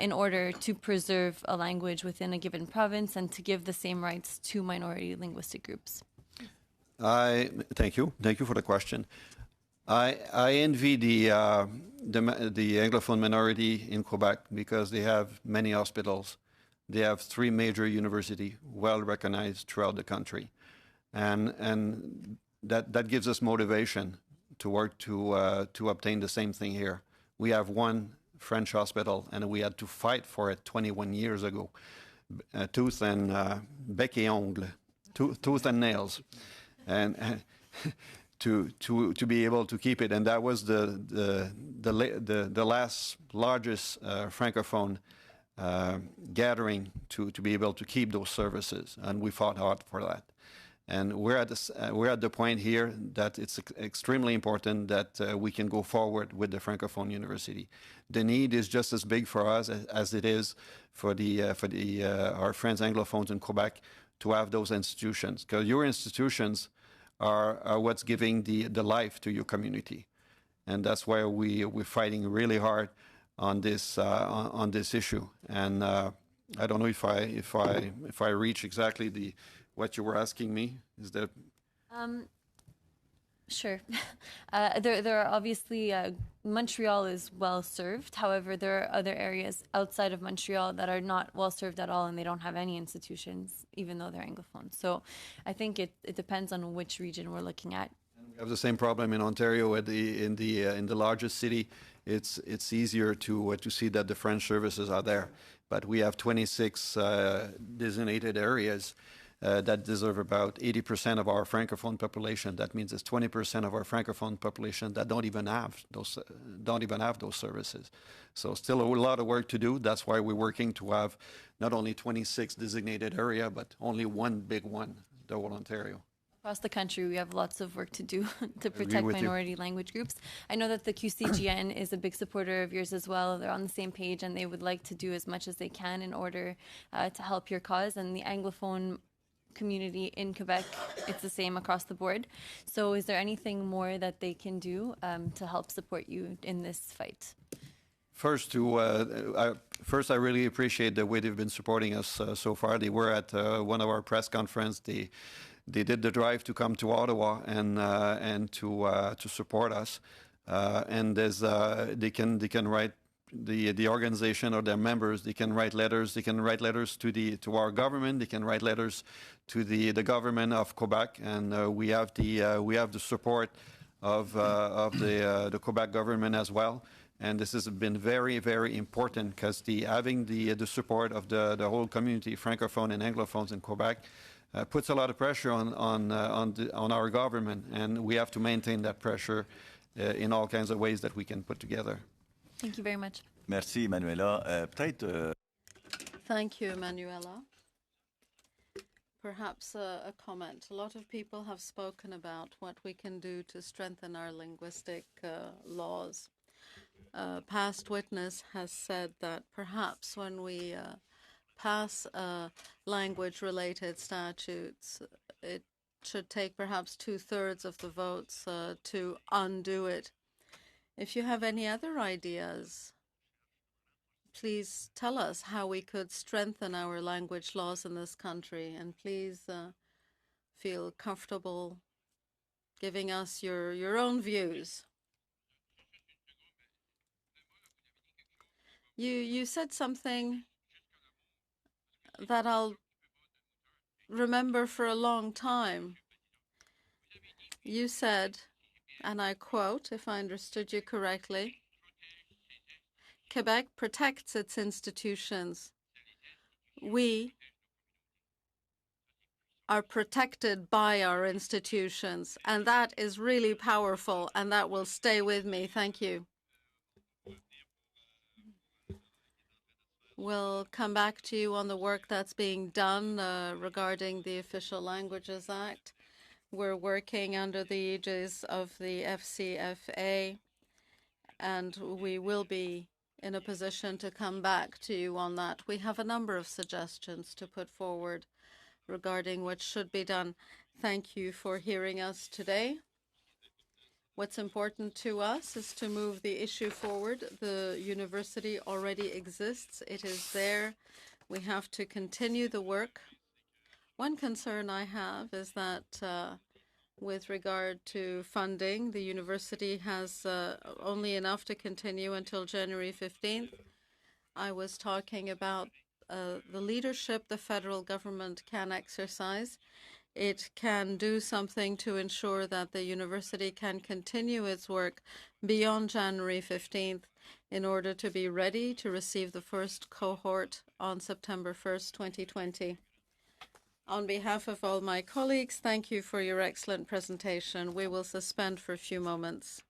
in order to preserve a language within a given province and to give the same rights to minority linguistic groups. Thank you. Thank you for the question. I envy the Anglophone minority in Quebec because they have many hospitals. they have 3 major universities well recognized throughout the country. And that gives us motivation to work to obtain the same thing here. We have one French hospital, and we had to fight for it 21 years ago, tooth and bec et ongle, tooth and nails, and to be able to keep it. And that was the last largest francophone gathering to be able to keep those services, and we fought hard for that. And we're at the point here that it's extremely important that we can go forward with the Francophone University. The need is just as big for us as it is for our friends Anglophones in Quebec to have those institutions, because your institutions are what's giving the life to your community, and that's why we're fighting really hard on this issue. And I don't know if I reach exactly what you were asking me. Is that? Sure. There are obviously, Montreal is well served. However, there are other areas outside of Montreal that are not well served at all, and they don't have any institutions, even though they're Anglophone. So I think it depends on which region we're looking at. We have the same problem in Ontario. In the largest city, it's easier to see that the French services are there. But we have 26 designated areas that deserve about 80% of our Francophone population. That means it's 20% of our Francophone population that don't even have those services. So still a lot of work to do. That's why we're working to have not only 26 designated area, but only one big one, the whole Ontario. Across the country, we have lots of work to do to protect minority language groups. I know that the QCGN is a big supporter of yours as well. They're on the same page, and they would like to do as much as they can in order to help your cause. And the Anglophone community in Quebec, it's the same across the board. So is there anything more that they can do to help support you in this fight? First, I really appreciate the way they've been supporting us so far. They were at one of our press conferences. They did the drive to come to Ottawa and to support us. And they can write the organization or their members. They can write letters. They can write letters to our government. They can write letters to the government of Quebec. And we have the support of the Quebec government as well. And this has been very, very important, because having the support of the whole community, Francophone and Anglophones in Quebec, puts a lot of pressure on our government, and we have to maintain that pressure in all kinds of ways that we can put together. Thank you very much. Merci, Manuela. Thank you, Manuela. Perhaps a comment. A lot of people have spoken about what we can do to strengthen our linguistic laws. Past witness has said that perhaps when we pass language-related statutes, it should take perhaps 2/3 of the votes to undo it. If you have any other ideas, please tell us how we could strengthen our language laws in this country, and please feel comfortable giving us your own views. You said something that I'll remember for a long time. You said, and I quote, if I understood you correctly, Quebec protects its institutions. We are protected by our institutions, and that is really powerful, and that will stay with me. Thank you. We'll come back to you on the work that's being done regarding the Official Languages Act. We're working under the aegis of the FCFA, and we will be in a position to come back to you on that. We have a number of suggestions to put forward regarding what should be done. Thank you for hearing us today. What's important to us is to move the issue forward. The university already exists. It is there. We have to continue the work. One concern I have is that with regard to funding, the university has only enough to continue until January 15th. I was talking about the leadership the federal government can exercise. It can do something to ensure that the university can continue its work beyond January 15th in order to be ready to receive the first cohort on September 1st, 2020. On behalf of all my colleagues, thank you for your excellent presentation. We will suspend for a few moments.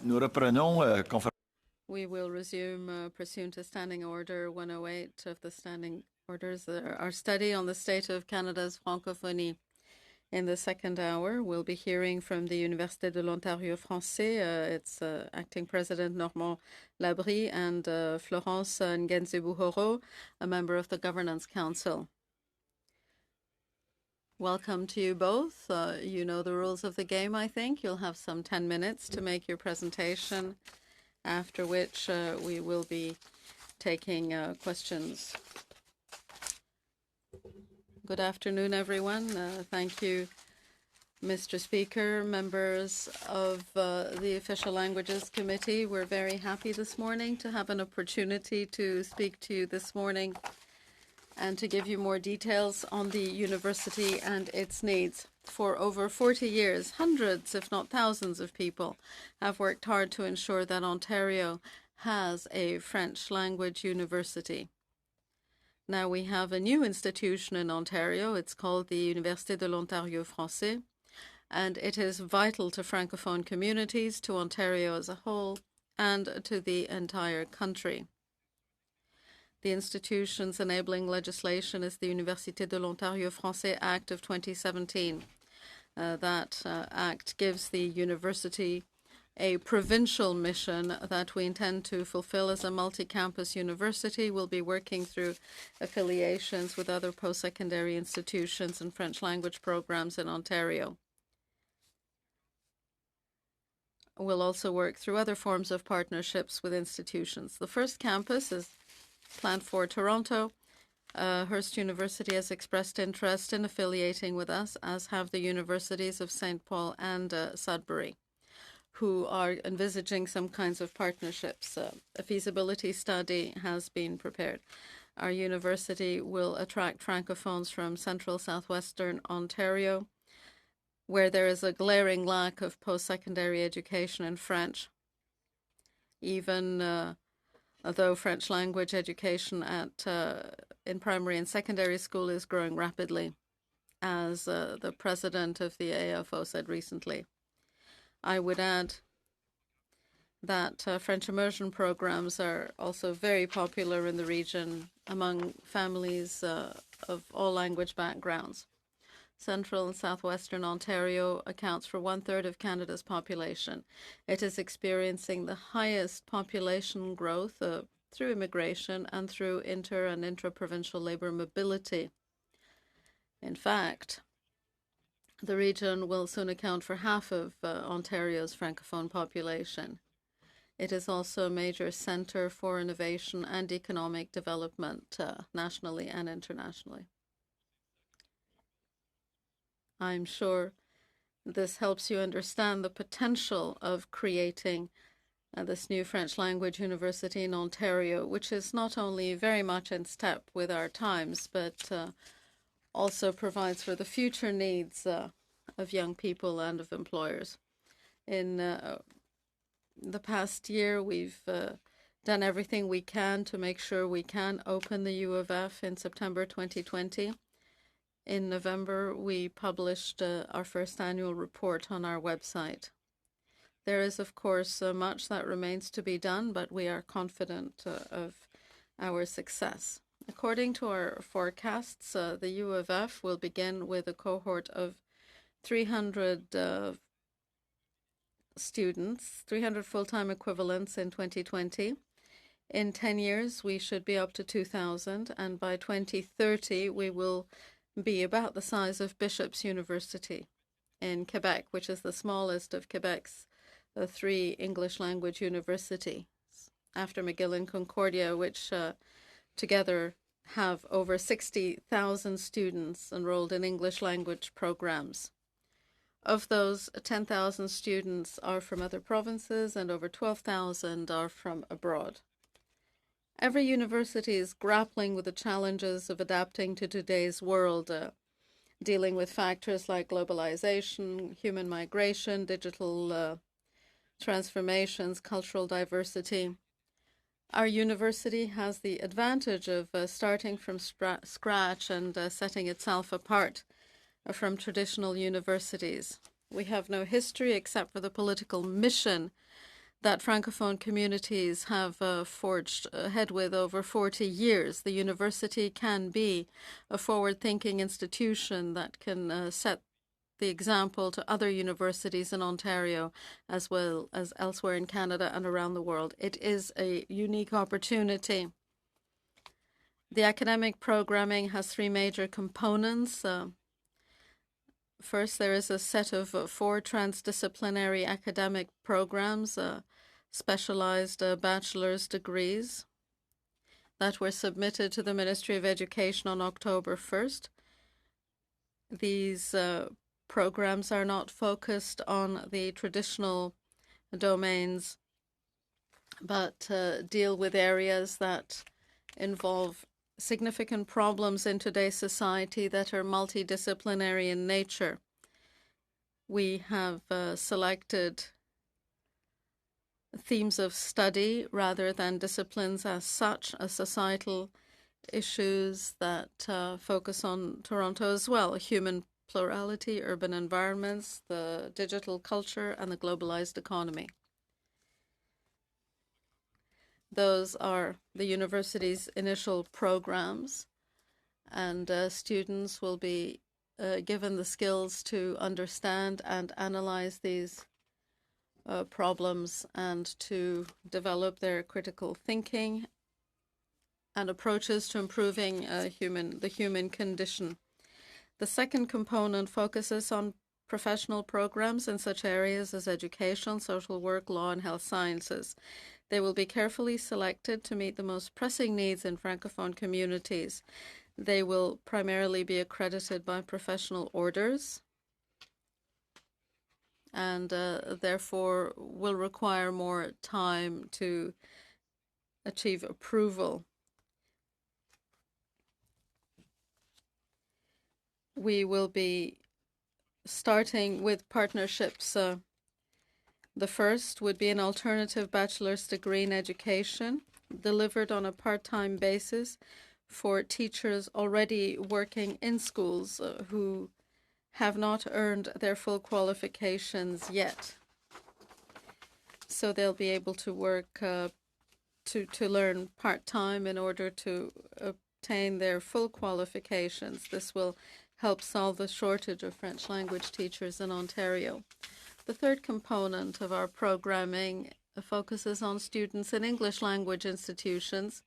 Nous reprenons We will resume pursuant to Standing Order 108 of the Standing Orders, our study on the state of Canada's francophonie. In the second hour, we'll be hearing from the Université de l'Ontario français, its acting president Normand Labrie, and Florence Ngenzebuhoro, a member of the Governance Council. Welcome to you both. You know the rules of the game, I think. You'll have some 10 minutes to make your presentation, after which we will be taking questions. Good afternoon, everyone. Thank you, Mr. Speaker, members of the Official Languages Committee. We're very happy this morning to have an opportunity to speak to you this morning and to give you more details on the university and its needs. For over 40 years, hundreds, if not thousands, of people have worked hard to ensure that Ontario has a French language university. Now we have a new institution in Ontario. It's called the Université de l'Ontario français, and it is vital to Francophone communities, to Ontario as a whole, and to the entire country. The institution's enabling legislation is the Université de l'Ontario français Act of 2017. That act gives the university a provincial mission that we intend to fulfill as a multi-campus university. We'll be working through affiliations with other post-secondary institutions and French language programs in Ontario. We'll also work through other forms of partnerships with institutions. The first campus is planned for Toronto. Hearst University has expressed interest in affiliating with us, as have the universities of St. Paul and Sudbury, who are envisaging some kinds of partnerships. A feasibility study has been prepared. Our university will attract Francophones from central southwestern Ontario, where there is a glaring lack of post-secondary education in French. Even although French language education in primary and secondary school is growing rapidly, as the president of the AFO said recently. I would add that French immersion programs are also very popular in the region among families of all language backgrounds. Central and southwestern Ontario accounts for 1/3 of Canada's population. It is experiencing the highest population growth through immigration and through inter- and intra-provincial labour mobility. In fact, the region will soon account for half of Ontario's Francophone population. It is also a major centre for innovation and economic development nationally and internationally. I'm sure this helps you understand the potential of creating this new French language university in Ontario, which is not only very much in step with our times, but also provides for the future needs of young people and of employers. In the past year, we've done everything we can to make sure we can open the U of F in September 2020. In November, we published our first annual report on our website. There is, of course, much that remains to be done, but we are confident of our success. According to our forecasts, the U of F will begin with a cohort of 300 students, 300 full-time equivalents in 2020. In 10 years, we should be up to 2,000, and by 2030, we will be about the size of Bishop's University in Quebec, which is the smallest of Quebec's 3 English language universities. after McGill and Concordia, which together have over 60,000 students enrolled in English language programs. Of those, 10,000 students are from other provinces and over 12,000 are from abroad. Every university is grappling with the challenges of adapting to today's world, dealing with factors like globalization, human migration, digital transformations, cultural diversity. Our university has the advantage of starting from scratch and setting itself apart from traditional universities. We have no history except for the political mission that Francophone communities have forged ahead with over 40 years. The university can be a forward-thinking institution that can set the example to other universities in Ontario as well as elsewhere in Canada and around the world. It is a unique opportunity. The academic programming has three major components. First, there is a set of 4 transdisciplinary academic programs, specialized bachelor's degrees that were submitted to the Ministry of Education on October 1st. These programs are not focused on the traditional domains, but deal with areas that involve significant problems in today's society that are multidisciplinary in nature. We have selected themes of study rather than disciplines as such, as societal issues that focus on Toronto as well: human plurality, urban environments, the digital culture, and the globalized economy. Those are the university's initial programs, and students will be given the skills to understand and analyze these problems and to develop their critical thinking and approaches to improving the human condition. The second component focuses on professional programs in such areas as education, social work, law, and health sciences. They will be carefully selected to meet the most pressing needs in Francophone communities. They will primarily be accredited by professional orders and therefore will require more time to achieve approval. We will be starting with partnerships. The first would be an alternative bachelor's degree in education delivered on a part-time basis for teachers already working in schools who have not earned their full qualifications yet. So they'll be able to work to learn part-time in order to obtain their full qualifications. This will help solve the shortage of French language teachers in Ontario. The third component of our programming focuses on students in English language institutions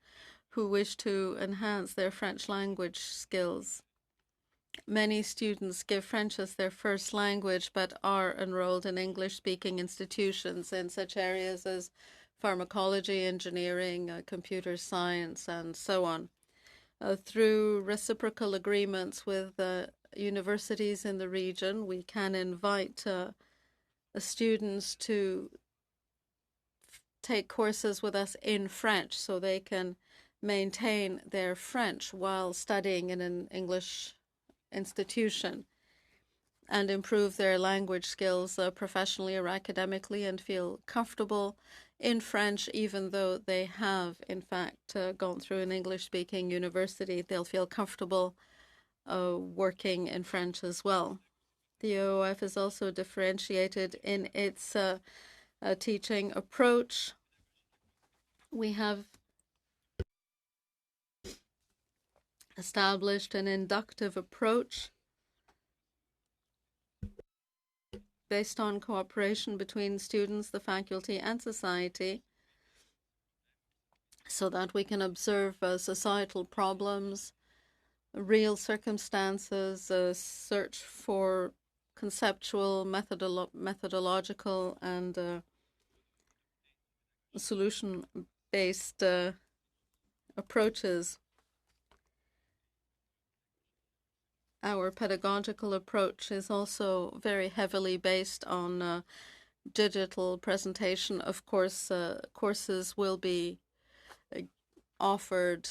who wish to enhance their French language skills. Many students give French as their first language but are enrolled in English-speaking institutions in such areas as pharmacology, engineering, computer science, and so on. Through reciprocal agreements with universities in the region, we can invite students to take courses with us in French so they can maintain their French while studying in an English institution and improve their language skills professionally or academically and feel comfortable in French, even though they have, in fact, gone through an English-speaking university. They'll feel comfortable working in French as well. The OOF is also differentiated in its teaching approach. We have established an inductive approach based on cooperation between students, the faculty, and society, so that we can observe societal problems, real circumstances, search for conceptual, methodological, and based approaches. Our pedagogical approach is also very heavily based on digital presentation. Of course, courses will be offered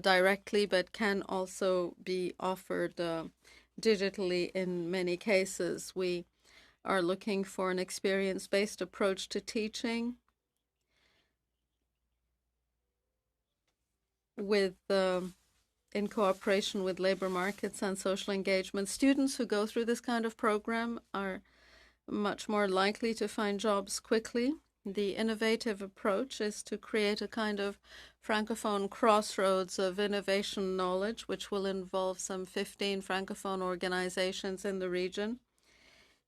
directly, but can also be offered digitally in many cases. We are looking for an experience-based approach to teaching with in cooperation with labor markets and social engagement. Students who go through this kind of program are much more likely to find jobs quickly. The innovative approach is to create a kind of Francophone crossroads of innovation knowledge, which will involve some 15 Francophone organizations in the region,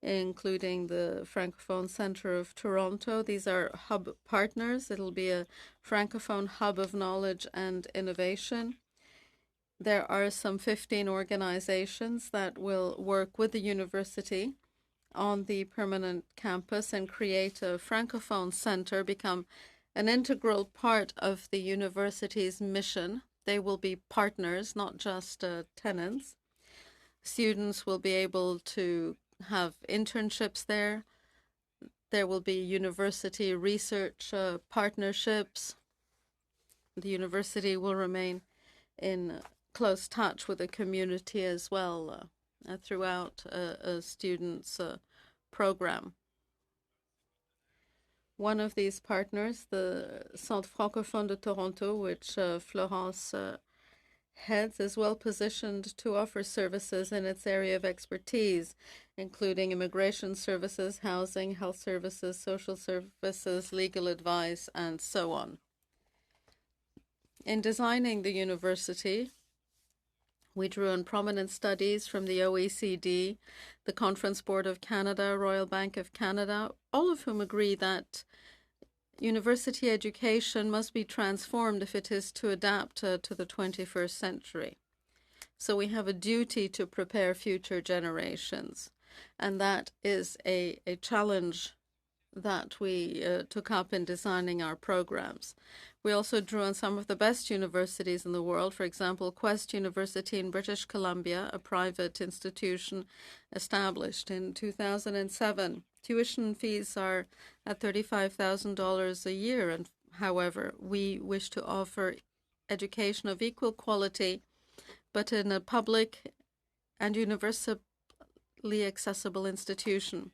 including the Francophone Center of Toronto. These are hub partners. It'll be a Francophone hub of knowledge and innovation. There are some 15 organizations that will work with the university on the permanent campus and create a Francophone center, become an integral part of the university's mission. They will be partners, not just tenants. Students will be able to have internships there. There will be university research partnerships. The university will remain in close touch with the community as well throughout a student's program. One of these partners, the Centre Francophone de Toronto, which Florence heads, is well positioned to offer services in its area of expertise, including immigration services, housing, health services, social services, legal advice, and so on. In designing the university, we drew on prominent studies from the OECD, the Conference Board of Canada, Royal Bank of Canada, all of whom agree that university education must be transformed if it is to adapt to the 21st century. So we have a duty to prepare future generations, and that is a challenge that we took up in designing our programs. We also drew on some of the best universities in the world. For example, Quest University in British Columbia, a private institution established in 2007. Tuition fees are at $35,000 a year, and however, we wish to offer education of equal quality, but in a public and universally accessible institution.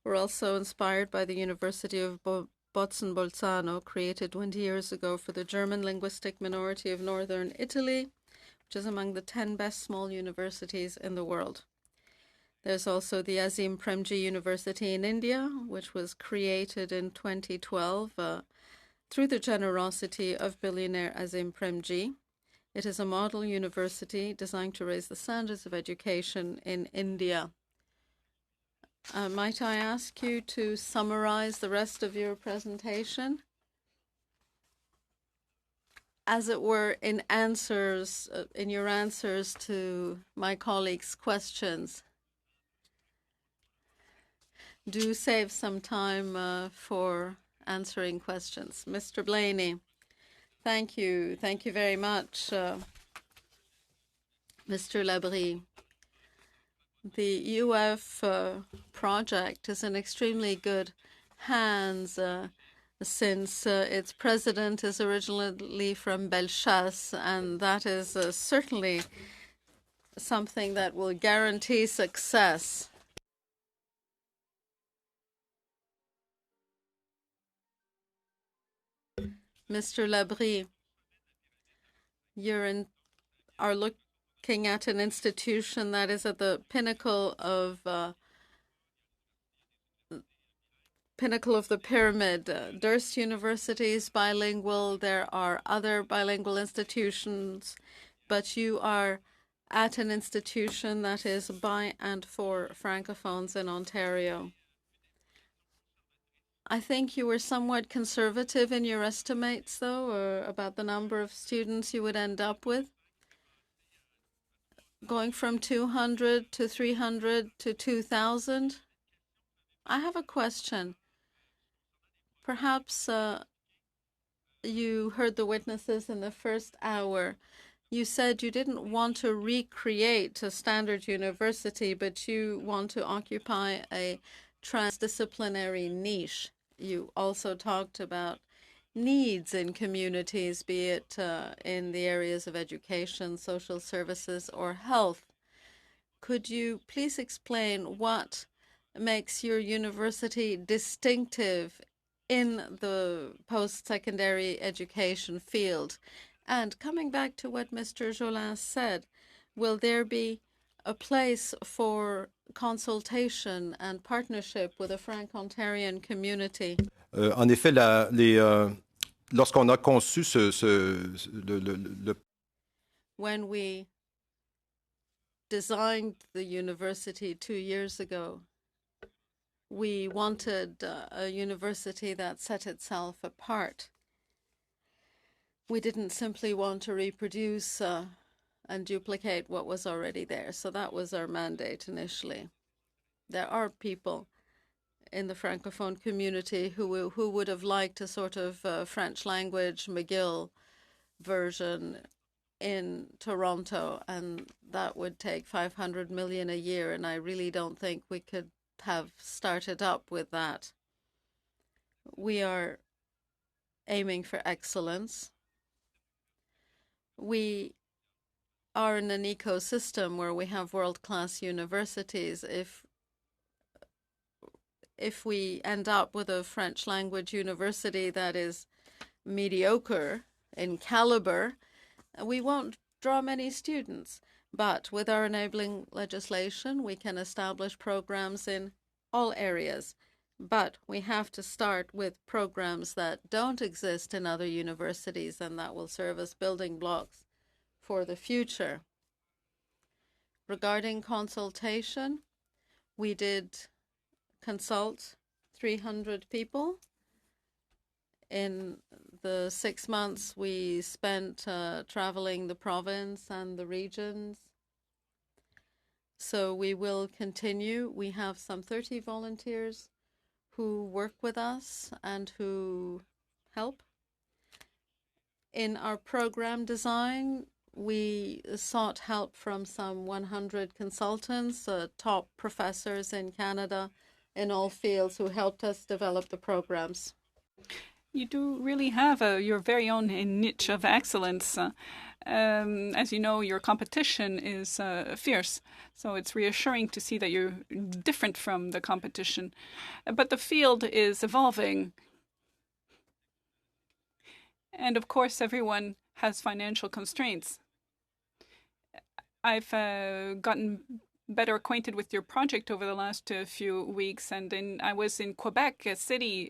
We're also inspired by the University of Bozen Bolzano, created 20 years ago for the German linguistic minority of northern Italy, which is among the 10 best small universities in the world. There's also the Azim Premji University in India, which was created in 2012 through the generosity of billionaire Azim Premji. It is a model university designed to raise the standards of education in India. Might I ask you to summarize the rest of your presentation? As it were, in your answers to my colleagues' questions. Do save some time for answering questions. Mr. Blaney, thank you. Thank you very much, Mr. Labrie. The UF project is in extremely good hands since its president is originally from Bellechasse, and that is certainly something that will guarantee success. Mr. Labrie, are looking at an institution that is at the pinnacle of the pyramid. Durst University is bilingual. There are other bilingual institutions, but you are at an institution that is by and for Francophones in Ontario. I think you were somewhat conservative in your estimates, though, or about the number of students you would end up with. Going from 200 to 300 to 2,000. I have a question. Perhaps you heard the witnesses in the first hour. You said you didn't want to recreate a standard university, but you want to occupy a transdisciplinary niche. You also talked about needs in communities, be it in the areas of education, social services, or health. Could you please explain what makes your university distinctive in the post-secondary education field? And coming back to what Mr. Jolin said, will there be a place for consultation and partnership with the Franco-Ontarian community? En effet, lorsqu'on a conçu When we designed the university 2 years ago, we wanted a university that set itself apart. We didn't simply want to reproduce and duplicate what was already there. So that was our mandate initially. There are people in the Francophone community who would have liked a sort of French language McGill version in Toronto, and that would take $500 million a year, and I really don't think we could have started up with that. We are aiming for excellence. We are in an ecosystem where we have world-class universities. If we end up with a French language university that is mediocre in caliber, we won't draw many students. But with our enabling legislation, we can establish programs in all areas. But we have to start with programs that don't exist in other universities, and that will serve as building blocks for the future. Regarding consultation, we did consult 300 people. In the 6 months we spent traveling the province and the regions. So we will continue. We have some 30 volunteers who work with us and who help. In our program design, we sought help from some 100 consultants, top professors in Canada in all fields who helped us develop the programs. You do really have your very own niche of excellence. As you know, your competition is fierce, so it's reassuring to see that you're different from the competition. But the field is evolving. And of course, everyone has financial constraints. I've gotten better acquainted with your project over the last few weeks, and I was in Quebec City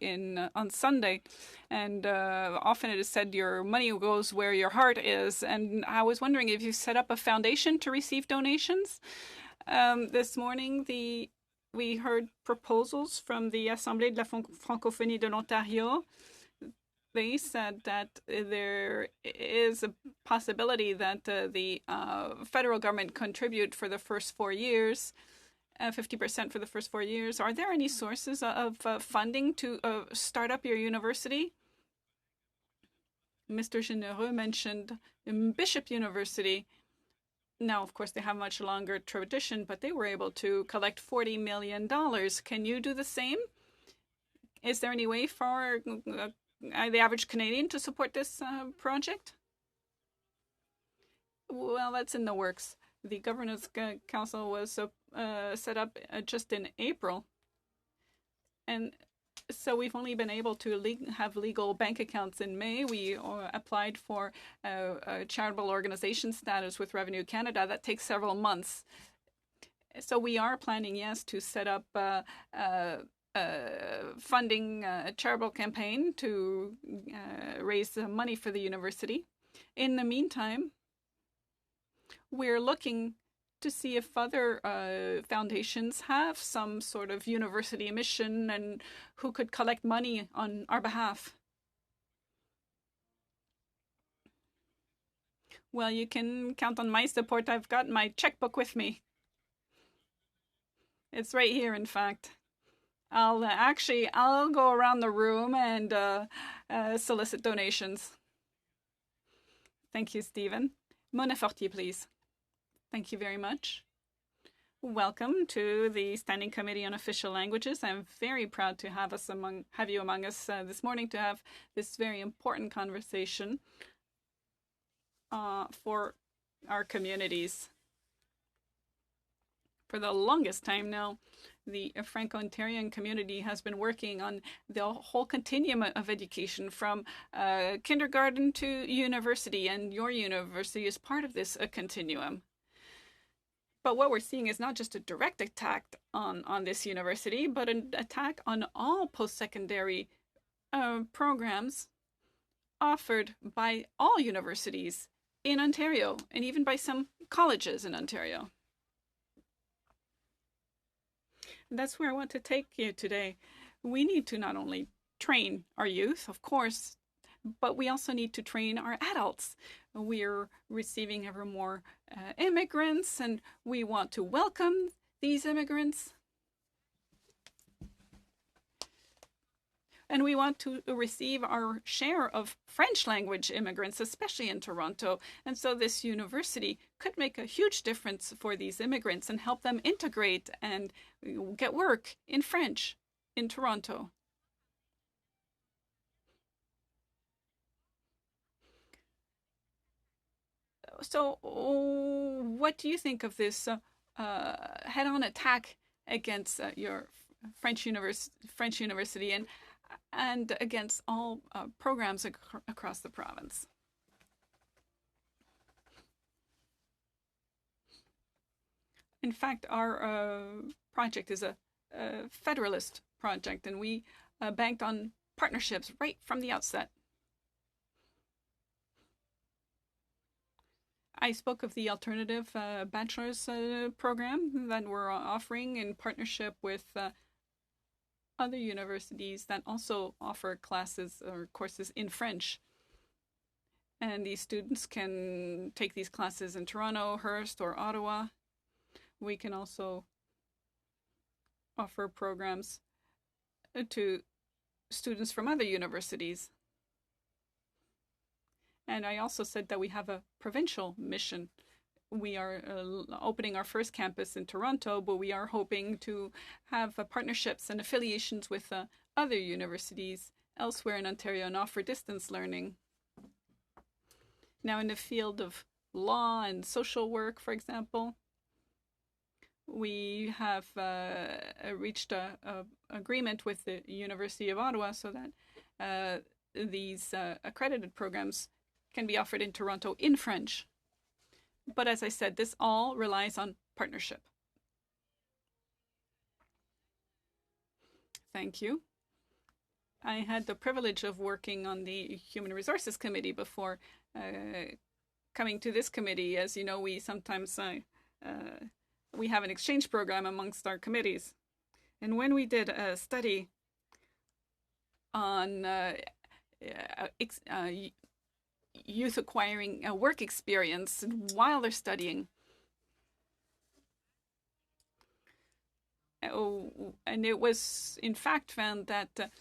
on Sunday, and often it is said your money goes where your heart is, and I was wondering if you set up a foundation to receive donations. This morning we heard proposals from the Assemblée de la Francophonie de l'Ontario. They said that there is a possibility that the federal government contribute for the first 4 years, 50% for the first 4 years. Are there any sources of funding to start up your university? Mr. Genereux mentioned Bishop University. Now, of course, they have much longer tradition, but they were able to collect $40 million. Can you do the same? Is there any way for the average Canadian to support this project? Well, that's in the works. The Governance Council was set up just in April. And so we've only been able to have legal bank accounts in May. We applied for a charitable organization status with Revenue Canada. That takes several months. So we are planning, yes, to set up funding a charitable campaign to raise money for the university. In the meantime, we're looking to see if other foundations have some sort of university mission and who could collect money on our behalf. Well, you can count on my support. I've got my checkbook with me. It's right here, in fact. I'll go around the room and solicit donations. Thank you, Stephen. Mona Fortier, please. Thank you very much. Welcome to the Standing Committee on Official Languages. I'm very proud to have you among us this morning to have this very important conversation for our communities. For the longest time now, the Franco-Ontarian community has been working on the whole continuum of education from kindergarten to university, and your university is part of this continuum. But what we're seeing is not just a direct attack on this university, but an attack on all post-secondary programs offered by all universities in Ontario, and even by some colleges in Ontario. And that's where I want to take you today. We need to not only train our youth, of course, but we also need to train our adults. We're receiving ever more immigrants, and we want to welcome these immigrants. And we want to receive our share of French language immigrants, especially in Toronto. And so this university could make a huge difference for these immigrants and help them integrate and get work in French in Toronto. So what do you think of this head-on attack against your French university and against all programs across the province? In fact, our project is a federalist project, and we banked on partnerships right from the outset. I spoke of the alternative bachelor's program that we're offering in partnership with other universities that also offer classes or courses in French. And these students can take these classes in Toronto, Hearst, or Ottawa. We can also offer programs to students from other universities. And I also said that we have a provincial mission. We are opening our first campus in Toronto, but we are hoping to have partnerships and affiliations with other universities elsewhere in Ontario and offer distance learning. Now, in the field of law and social work, for example, we have reached an agreement with the University of Ottawa so that these accredited programs can be offered in Toronto in French. But as I said, this all relies on partnership. Thank you. I had the privilege of working on the Human Resources Committee before coming to this committee. As you know, we sometimes we have an exchange program amongst our committees. And when we did a study on youth acquiring work experience while they're studying. And it was, in fact, found that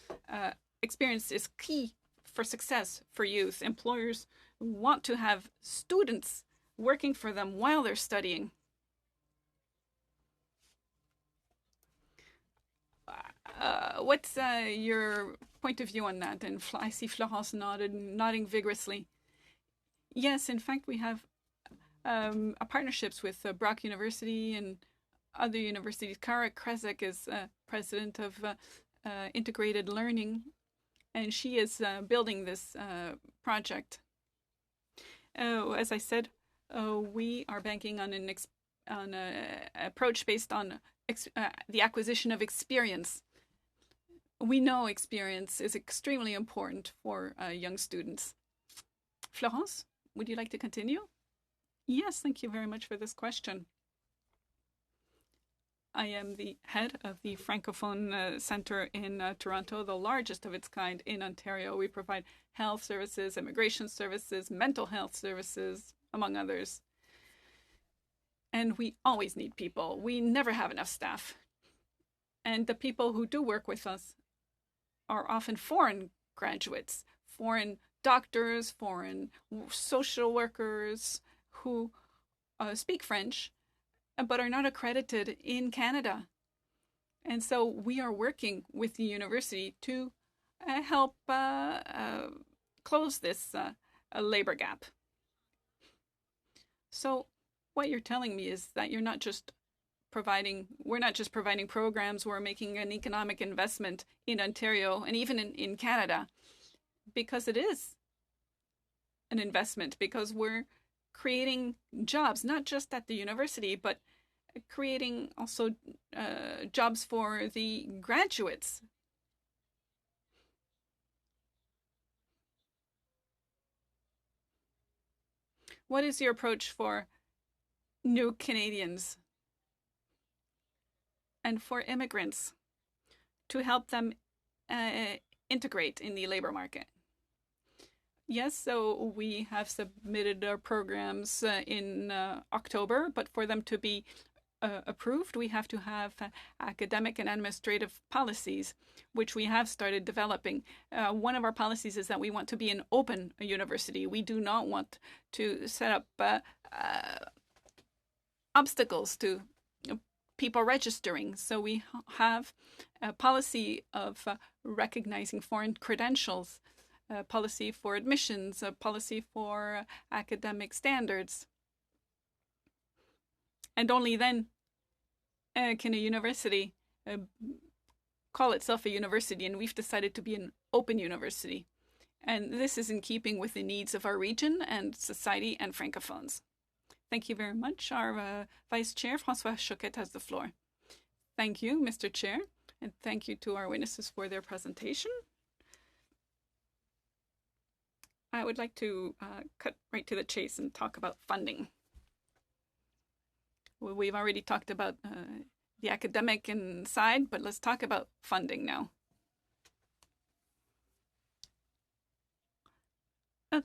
experience is key for success for youth. Employers want to have students working for them while they're studying. What's your point of view on that? And I see Florence nodding vigorously. Yes, in fact, we have partnerships with Brock University and other universities. Kara Kresek is president of Integrated Learning, and she is building this project. As I said, we are banking on an approach based on the acquisition of experience. We know experience is extremely important for young students. Florence, would you like to continue? Yes, thank you very much for this question. I am the head of the Francophone Centre in Toronto, the largest of its kind in Ontario. We provide health services, immigration services, mental health services, among others. And we always need people. We never have enough staff. And the people who do work with us are often foreign graduates, foreign doctors, foreign social workers who speak French, but are not accredited in Canada. And so we are working with the university to help close this labor gap. So what you're telling me is that we're not just providing programs, we're making an economic investment in Ontario and even in Canada, because it is an investment, because we're creating jobs, not just at the university, but creating also jobs for the graduates. What is your approach for new Canadians and for immigrants to help them integrate in the labor market? Yes, so we have submitted our programs in October, but for them to be approved, we have to have academic and administrative policies, which we have started developing. One of our policies is that we want to be an open university. We do not want to set up obstacles to people registering. So we have a policy of recognizing foreign credentials, a policy for admissions, a policy for academic standards. And only then can a university call itself a university, and we've decided to be an open university. And this is in keeping with the needs of our region and society and francophones. Thank you very much. Our Vice Chair, François Choquette, has the floor. Thank you, Mr. Chair, and thank you to our witnesses for their presentation. I would like to cut right to the chase and talk about funding. Well, we've already talked about the academic side, but let's talk about funding now.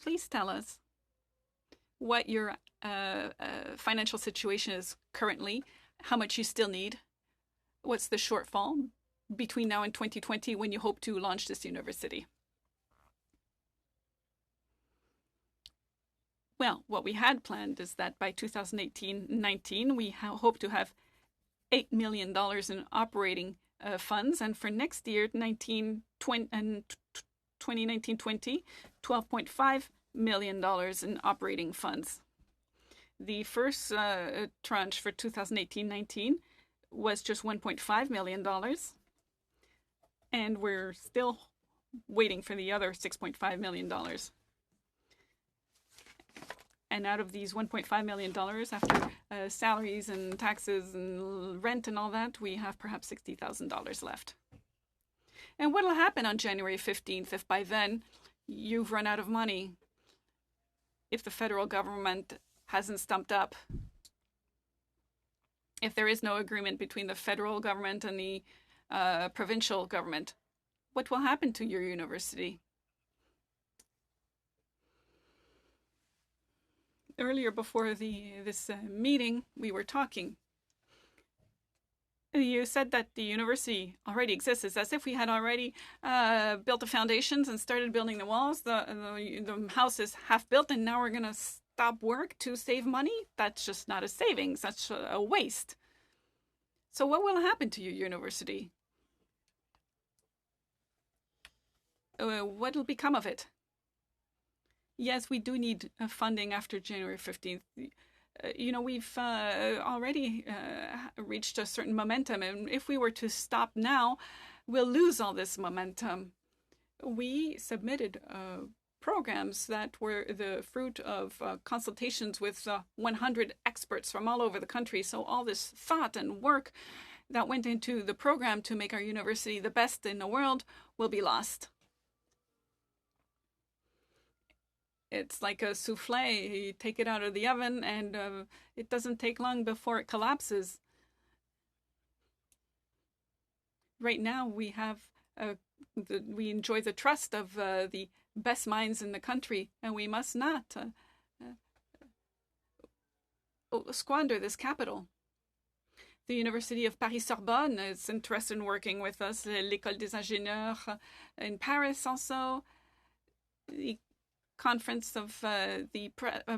Please tell us what your financial situation is currently, how much you still need, what's the shortfall between now and 2020 when you hope to launch this university. Well, what we had planned is that by 2018-19, we hope to have $8 million in operating funds, and for next year, 2019-20, $12.5 million in operating funds. The first tranche for 2018-19 was just $1.5 million, and we're still waiting for the other $6.5 million. And out of these $1.5 million, after salaries and taxes and rent and all that, we have perhaps $60,000 left. And what will happen on January 15th if by then you've run out of money? If the federal government hasn't stumped up? If there is no agreement between the federal government and the provincial government, what will happen to your university? Earlier before this meeting, we were talking. You said that the university already exists. It's as if we had already built the foundations and started building the walls. The house is half built, and now we're going to stop work to save money? That's just not a savings. That's a waste. So what will happen to your university? What will become of it? Yes, we do need funding after January 15th. We've already reached a certain momentum, and if we were to stop now, we'll lose all this momentum. We submitted programs that were the fruit of consultations with 100 experts from all over the country. So all this thought and work that went into the program to make our university the best in the world will be lost. It's like a souffle. You take it out of the oven, and it doesn't take long before it collapses. Right now, we have we enjoy the trust of the best minds in the country, and we must not squander this capital. The University of Paris-Sorbonne is interested in working with us. L'École des Ingénieurs in Paris also. The Conference of the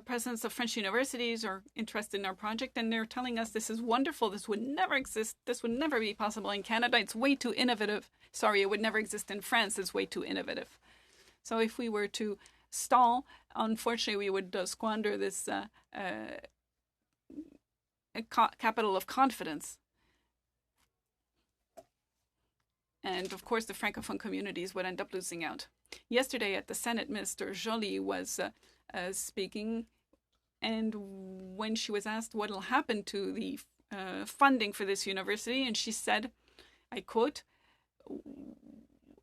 Presidents of French Universities are interested in our project, and they're telling us this is wonderful. This would never exist. This would never be possible in Canada. It's way too innovative. Sorry, it would never exist in France. It's way too innovative. So if we were to stall, unfortunately, we would squander this capital of confidence. And of course, the Francophone communities would end up losing out. Yesterday at the Senate, Minister Joly was speaking, and when she was asked what will happen to the funding for this university, and she said, I quote,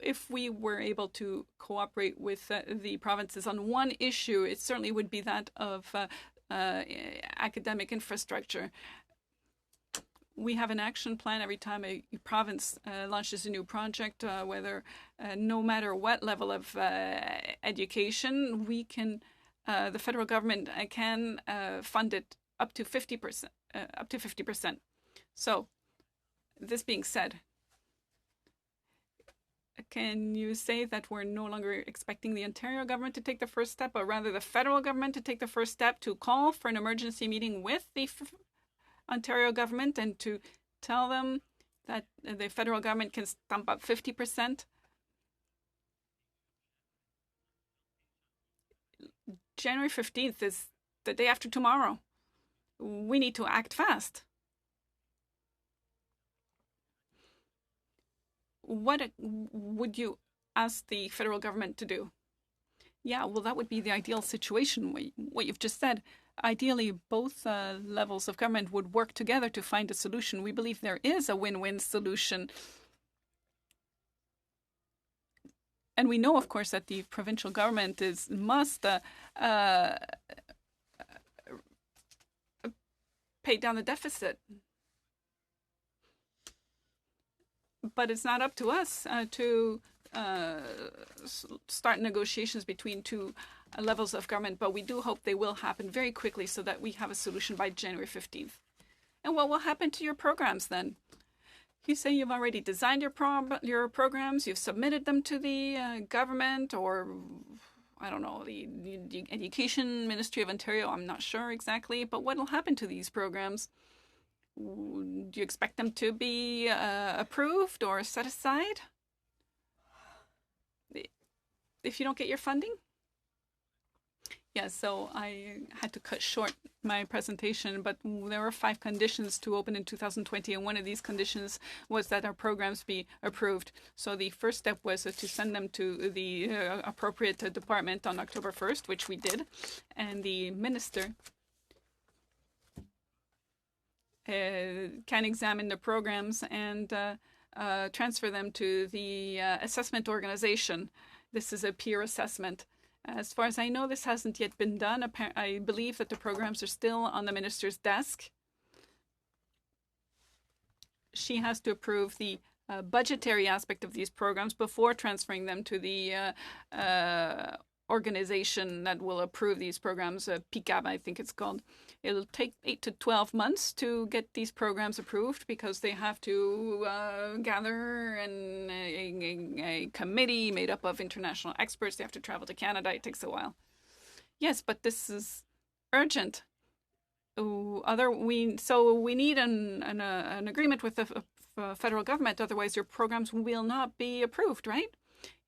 if we were able to cooperate with the provinces on one issue, it certainly would be that of academic infrastructure. We have an action plan every time a province launches a new project, whether no matter what level of education, we can, the federal government can fund it up to 50%. Up to 50%. So, this being said, can you say that we're no longer expecting the Ontario government to take the first step, but rather the federal government to take the first step to call for an emergency meeting with the Ontario government and to tell them that the federal government can stump up 50%? January 15th is the day after tomorrow. We need to act fast. What would you ask the federal government to do? Yeah, well, that would be the ideal situation, what you've just said. Ideally, both levels of government would work together to find a solution. We believe there is a win-win solution. And we know, of course, that the provincial government must pay down the deficit. But it's not up to us to start negotiations between two levels of government, but we do hope they will happen very quickly so that we have a solution by January 15th. And what will happen to your programs then? You say you've already designed your programs, you've submitted them to the government, or I don't know, the Education Ministry of Ontario, I'm not sure exactly, but what will happen to these programs? Do you expect them to be approved or set aside if you don't get your funding? Yeah, so I had to cut short my presentation, but there were 5 conditions to open in 2020, and one of these conditions was that our programs be approved. So the first step was to send them to the appropriate department on October 1st, which we did, and the minister can examine the programs and transfer them to the assessment organization. This is a peer assessment. As far as I know, this hasn't yet been done. I believe that the programs are still on the minister's desk. She has to approve the budgetary aspect of these programs before transferring them to the organization that will approve these programs, PICAB, I think it's called. It'll take 8 to 12 months to get these programs approved because they have to gather a committee made up of international experts. They have to travel to Canada. It takes a while. Yes, but this is urgent. So we need an agreement with the federal government. Otherwise, your programs will not be approved, right?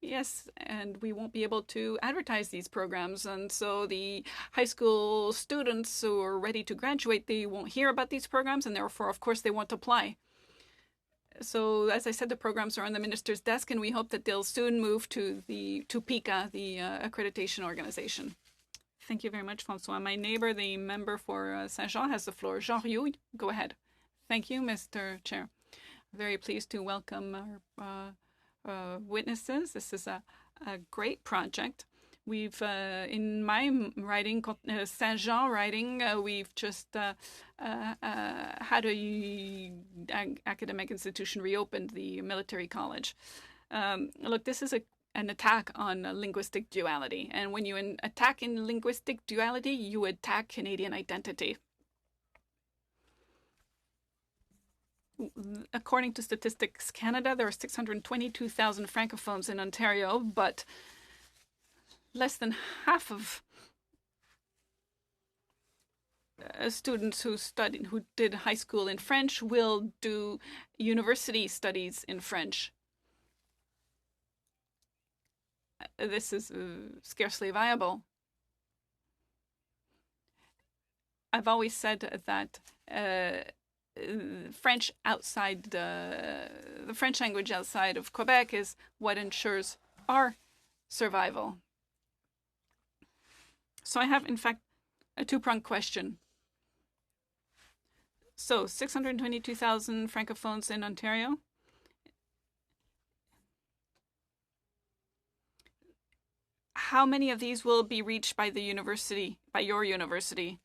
Yes, and we won't be able to advertise these programs. And so the high school students who are ready to graduate, they won't hear about these programs, and therefore, of course, they won't apply. So, as I said, the programs are on the minister's desk, and we hope that they'll soon move to PICA, the accreditation organization. Thank you very much, François. My neighbor, the member for Saint-Jean, has the floor. Jean Rioux, go ahead. Thank you, Mr. Chair. Very pleased to welcome our witnesses. This is a great project. We've, in my riding, Saint-Jean riding, we've just had a academic institution reopened, the military college. Look, this is an attack on linguistic duality. And when you attack in linguistic duality, you attack Canadian identity. according to Statistics Canada, there are 622,000 francophones in Ontario, but less than half of students who did high school in French will do university studies in French. This is scarcely viable. I've always said that French outside the French language outside of Quebec is what ensures our survival. So I have, in fact, a two-pronged question. So 622,000 francophones in Ontario. How many of these will be reached by the university, by your university?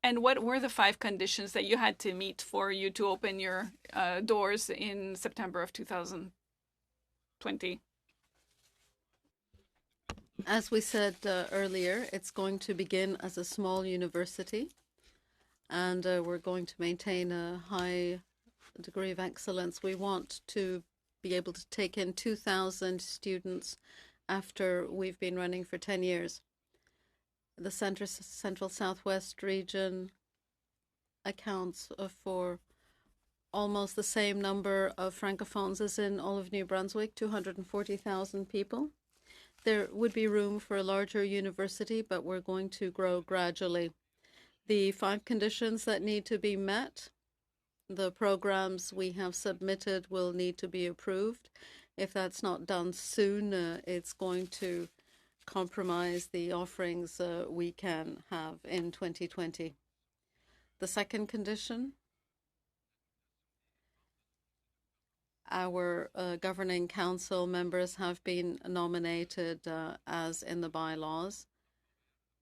And what were the 5 conditions that you had to meet for you to open your doors in September of 2020? As we said earlier, it's going to begin as a small university, and we're going to maintain a high degree of excellence. We want to be able to take in 2,000 students after we've been running for 10 years. The Central Southwest region accounts for almost the same number of francophones as in all of New Brunswick, 240,000 people. There would be room for a larger university, but we're going to grow gradually. The 5 conditions that need to be met, the programs we have submitted will need to be approved. If that's not done soon, it's going to compromise the offerings we can have in 2020. The second condition, our governing council members have been nominated as in the bylaws.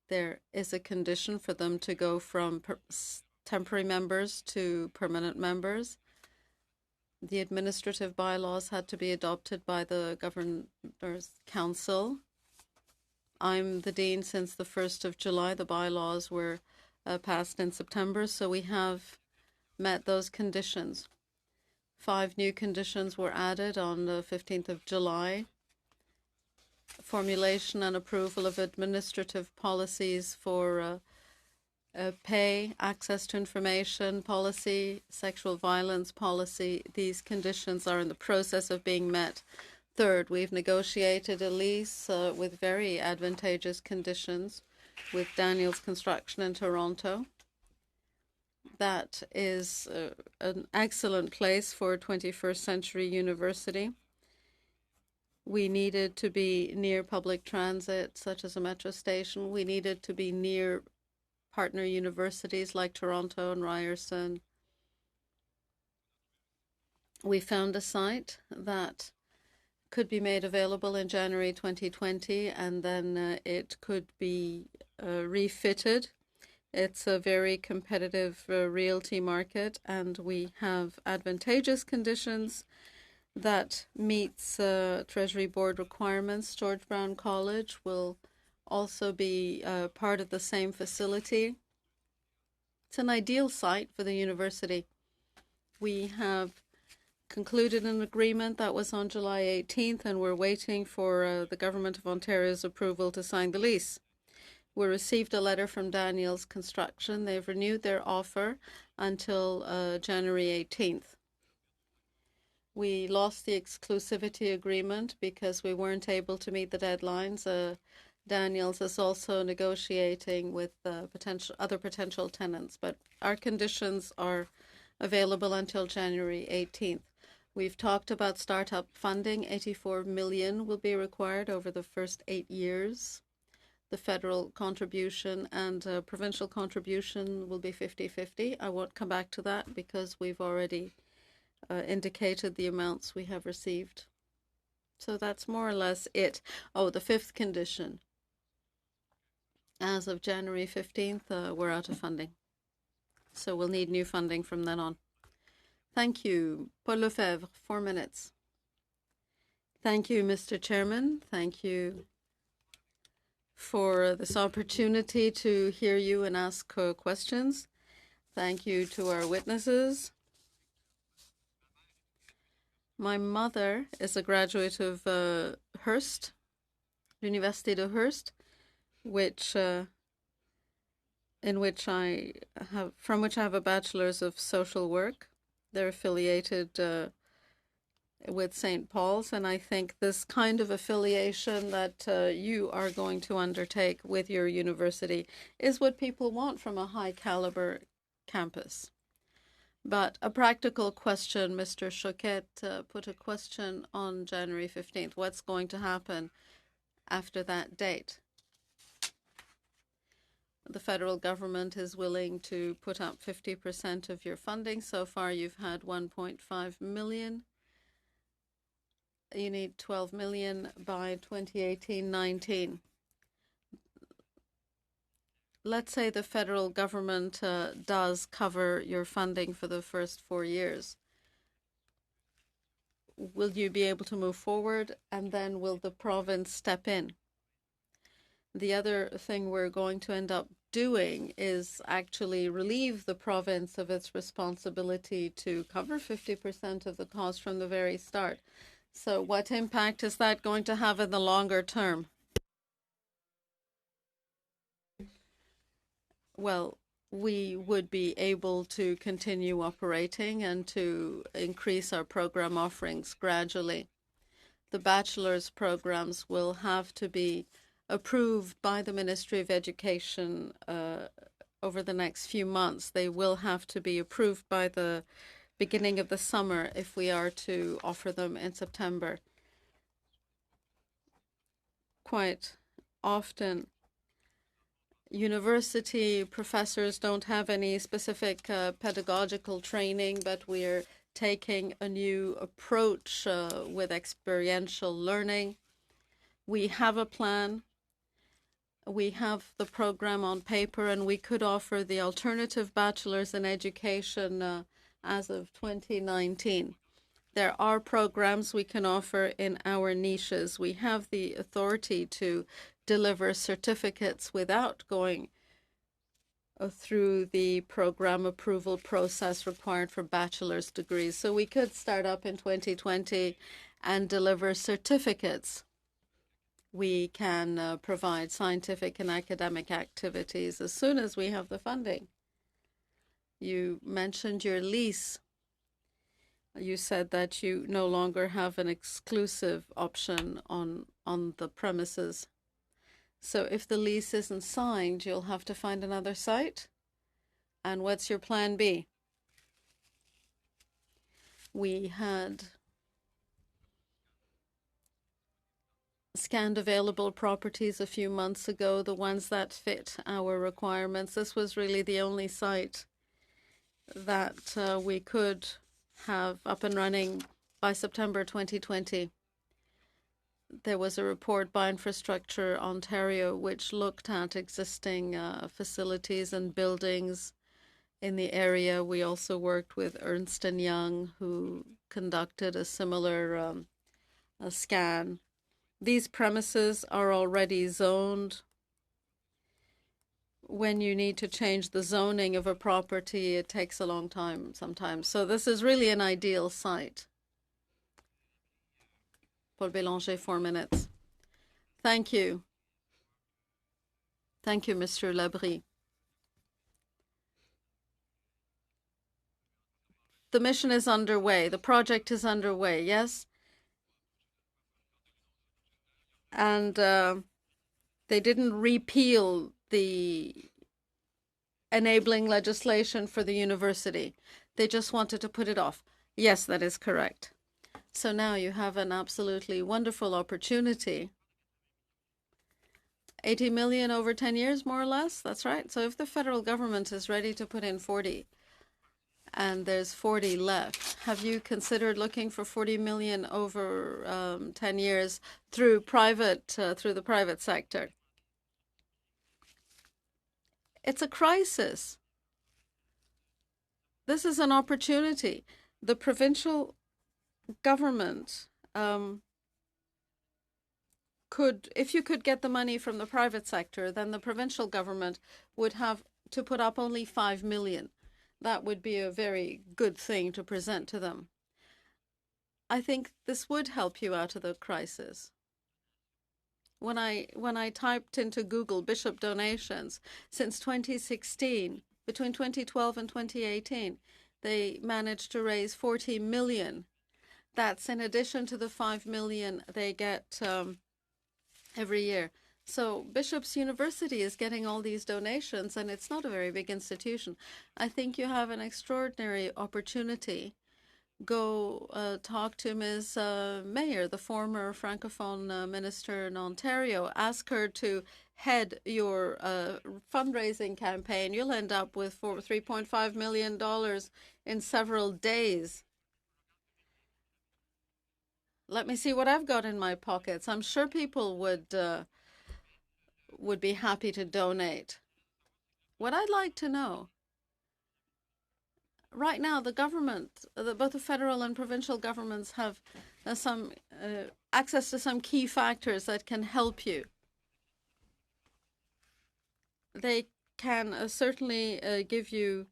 There is a condition for them to go from temporary members to permanent members. The administrative bylaws had to be adopted by the Governor's Council. I'm the dean since the 1st of July. The bylaws were passed in September, so we have met those conditions. 5 new conditions were added on the 15th of July. Formulation and approval of administrative policies for pay, access to information policy, sexual violence policy. These conditions are in the process of being met. Third, we've negotiated a lease with very advantageous conditions with Daniels Construction in Toronto. That is an excellent place for a 21st century university. We needed to be near public transit, such as a metro station. We needed to be near partner universities like Toronto and Ryerson. We found a site that could be made available in January 2020, and then it could be refitted. It's a very competitive realty market, and we have advantageous conditions that meets Treasury Board requirements. George Brown College will also be part of the same facility. It's an ideal site for the university. We have concluded an agreement that was on July 18th, and we're waiting for the Government of Ontario's approval to sign the lease. We received a letter from Daniels Construction. They've renewed their offer until January 18th. We lost the exclusivity agreement because we weren't able to meet the deadlines. Daniels is also negotiating with other potential tenants, but our conditions are available until January 18th. We've talked about startup funding. 84 million will be required over the first 8 years. The federal contribution and provincial contribution will be 50-50. I won't come back to that because we've already indicated the amounts we have received. So that's more or less it. Oh, the 5th condition. As of January 15th, we're out of funding. So we'll need new funding from then on. Thank you. Paul Lefebvre, 4 minutes. Thank you, Mr. Chairman. Thank you for this opportunity to hear you and ask questions. Thank you to our witnesses. My mother is a graduate of Hearst, Université de Hearst, from which I have a bachelor's of social work. They're affiliated with St. Paul's, and I think this kind of affiliation that you are going to undertake with your university is what people want from a high caliber campus. But a practical question, Mr. Choquette put a question on January 15th. What's going to happen after that date? The federal government is willing to put up 50% of your funding. So far, you've had 1.5 million. You need 12 million by 2018-19. Let's say the federal government does cover your funding for the first 4 years. Will you be able to move forward, and then will the province step in? The other thing we're going to end up doing is actually relieve the province of its responsibility to cover 50% of the cost from the very start. So what impact is that going to have in the longer term? Well, we would be able to continue operating and to increase our program offerings gradually. The bachelor's programs will have to be approved by the Ministry of Education over the next few months. They will have to be approved by the beginning of the summer if we are to offer them in September. Quite often, university professors don't have any specific pedagogical training, but we're taking a new approach with experiential learning. We have a plan. We have the program on paper, and we could offer the alternative bachelor's in education as of 2019. There are programs we can offer in our niches. We have the authority to deliver certificates without going through the program approval process required for bachelor's degrees. So we could start up in 2020 and deliver certificates. We can provide scientific and academic activities as soon as we have the funding. You mentioned your lease. You said that you no longer have an exclusive option on the premises. So if the lease isn't signed, you'll have to find another site? And what's your plan B? We had scanned available properties a few months ago, the ones that fit our requirements. This was really the only site that we could have up and running by September 2020. There was a report by Infrastructure Ontario which looked at existing facilities and buildings in the area. We also worked with Ernst & Young, who conducted a similar scan. These premises are already zoned. When you need to change the zoning of a property, it takes a long time sometimes. So this is really an ideal site. Paul Bélanger, 4 minutes. Thank you. Thank you, Mr. Labrie. The mission is underway. The project is underway, yes? And they didn't repeal the enabling legislation for the university. They just wanted to put it off. Yes, that is correct. So now you have an absolutely wonderful opportunity. 80 million over 10 years, more or less. That's right. So if the federal government is ready to put in 40 and there's 40 left, have you considered looking for 40 million over 10 years through the private sector? It's a crisis. This is an opportunity. The provincial government if you could get the money from the private sector, then the provincial government would have to put up only 5 million. That would be a very good thing to present to them. I think this would help you out of the crisis. When I typed into Google Bishop donations since 2016, between 2012 and 2018, they managed to raise 40 million. That's in addition to the 5 million they get every year. So Bishop's University is getting all these donations, and it's not a very big institution. I think you have an extraordinary opportunity. Go talk to Ms. Mayer, the former Francophone minister in Ontario. Ask her to head your fundraising campaign. You'll end up with $3.5 million in several days. Let me see what I've got in my pockets. I'm sure people would be happy to donate. What I'd like to know, right now, the government, both the federal and provincial governments have some access to some key factors that can help you. They can certainly give you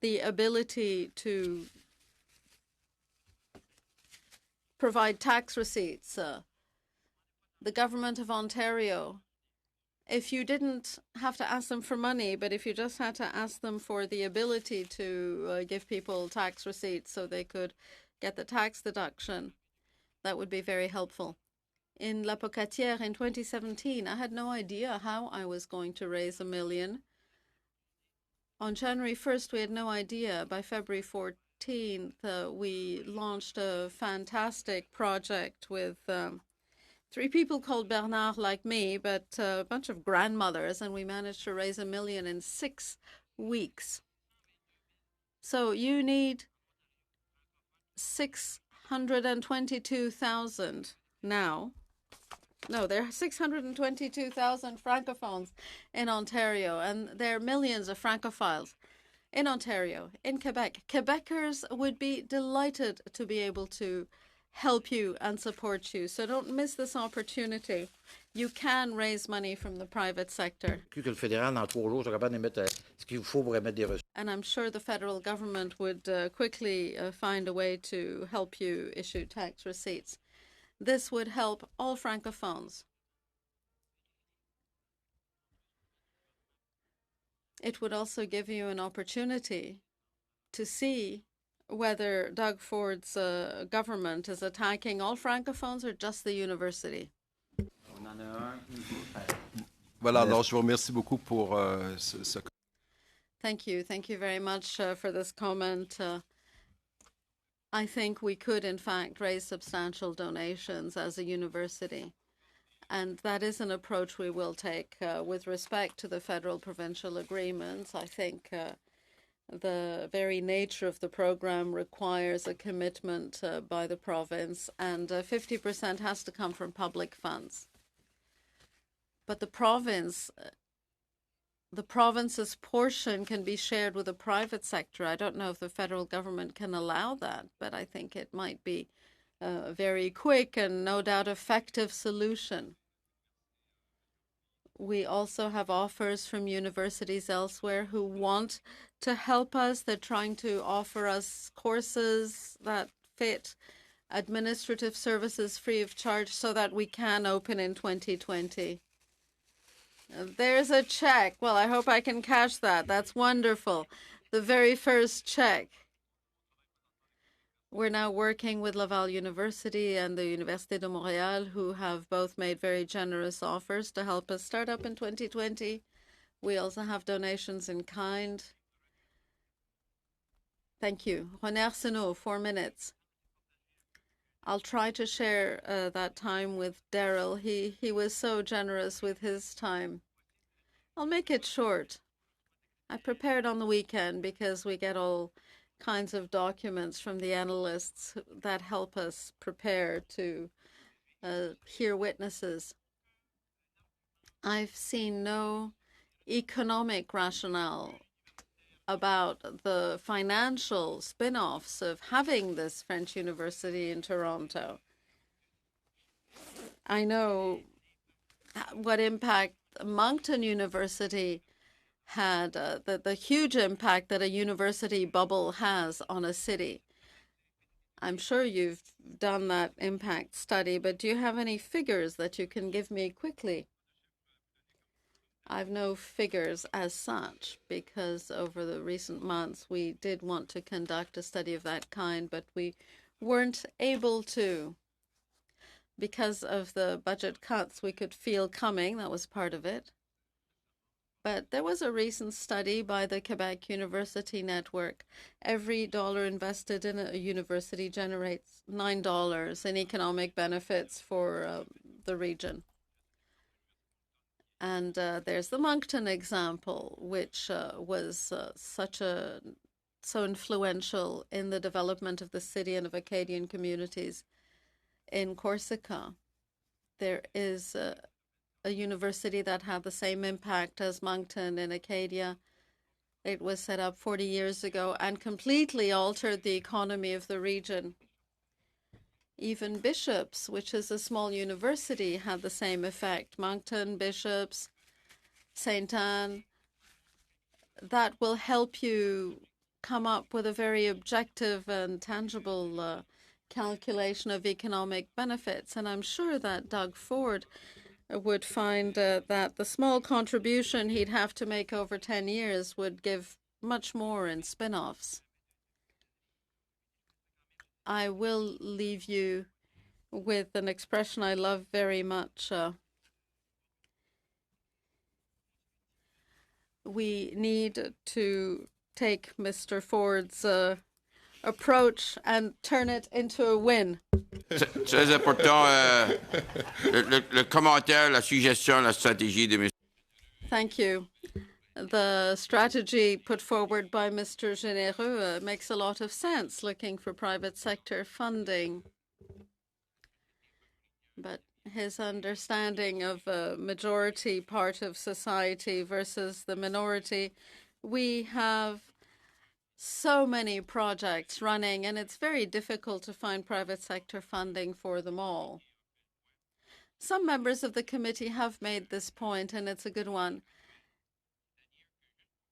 the ability to provide tax receipts. The government of Ontario, if you didn't have to ask them for money, but if you just had to ask them for the ability to give people tax receipts so they could get the tax deduction, that would be very helpful. In La Pocatière in 2017, I had no idea how I was going to raise $1 million. On January 1st, we had no idea. By February 14th, we launched a fantastic project with 3 people called Bernard like me, but a bunch of grandmothers, and we managed to raise $1 million in 6 weeks. So you need 622,000 now. No, there are 622,000 francophones in Ontario, and there are millions of francophiles in Ontario, in Quebec. Quebecers would be delighted to be able to help you and support you. So don't miss this opportunity. You can raise money from the private sector. Que le fédéral, dans 3 jours, soit capable d'émettre ce qu'il faut pour émettre des ressources. And I'm sure the federal government would quickly find a way to help you issue tax receipts. This would help all francophones. It would also give you an opportunity to see whether Doug Ford's government is attacking all francophones or just the university. Voilà, alors je vous remercie beaucoup pour ce. Thank you. Thank you very much for this comment. I think we could, in fact, raise substantial donations as a university. And that is an approach we will take with respect to the federal-provincial agreements. I think the very nature of the program requires a commitment by the province, and 50% has to come from public funds. But the province's portion can be shared with the private sector. I don't know if the federal government can allow that, but I think it might be a very quick and no doubt effective solution. We also have offers from universities elsewhere who want to help us. They're trying to offer us courses that fit, administrative services free of charge so that we can open in 2020. There's a check. Well, I hope I can cash that. That's wonderful. The very first check. We're now working with Laval University and the Université de Montréal, who have both made very generous offers to help us start up in 2020. We also have donations in kind. Thank you. René Arsenault, 4 minutes. I'll try to share that time with Daryl. He was so generous with his time. I'll make it short. I prepared on the weekend because we get all kinds of documents from the analysts that help us prepare to hear witnesses. I've seen no economic rationale about the financial spin-offs of having this French university in Toronto. I know what impact Moncton University had, the huge impact that a university bubble has on a city. I'm sure you've done that impact study, but do you have any figures that you can give me quickly? I've no figures as such because over the recent months we did want to conduct a study of that kind, but we weren't able to because of the budget cuts we could feel coming. That was part of it. But there was a recent study by the Quebec University Network. Every dollar invested in a university generates $9 in economic benefits for the region. And there's the Moncton example, which was so influential in the development of the city and of Acadian communities in Corsica. There is a university that had the same impact as Moncton in Acadia. It was set up 40 years ago and completely altered the economy of the region. Even Bishops, which is a small university, had the same effect. Moncton, Bishops, St. Anne. That will help you come up with a very objective and tangible calculation of economic benefits. And I'm sure that Doug Ford would find that the small contribution he'd have to make over 10 years would give much more in spin-offs. I will leave you with an expression I love very much. We need to take Mr. Ford's approach and turn it into a win. Très important, le commentaire, la suggestion, la stratégie de M. Thank you. The strategy put forward by Mr. Généreux makes a lot of sense, looking for private sector funding. But his understanding of a majority part of society versus the minority, we have so many projects running, and it's very difficult to find private sector funding for them all. Some members of the committee have made this point, and it's a good one.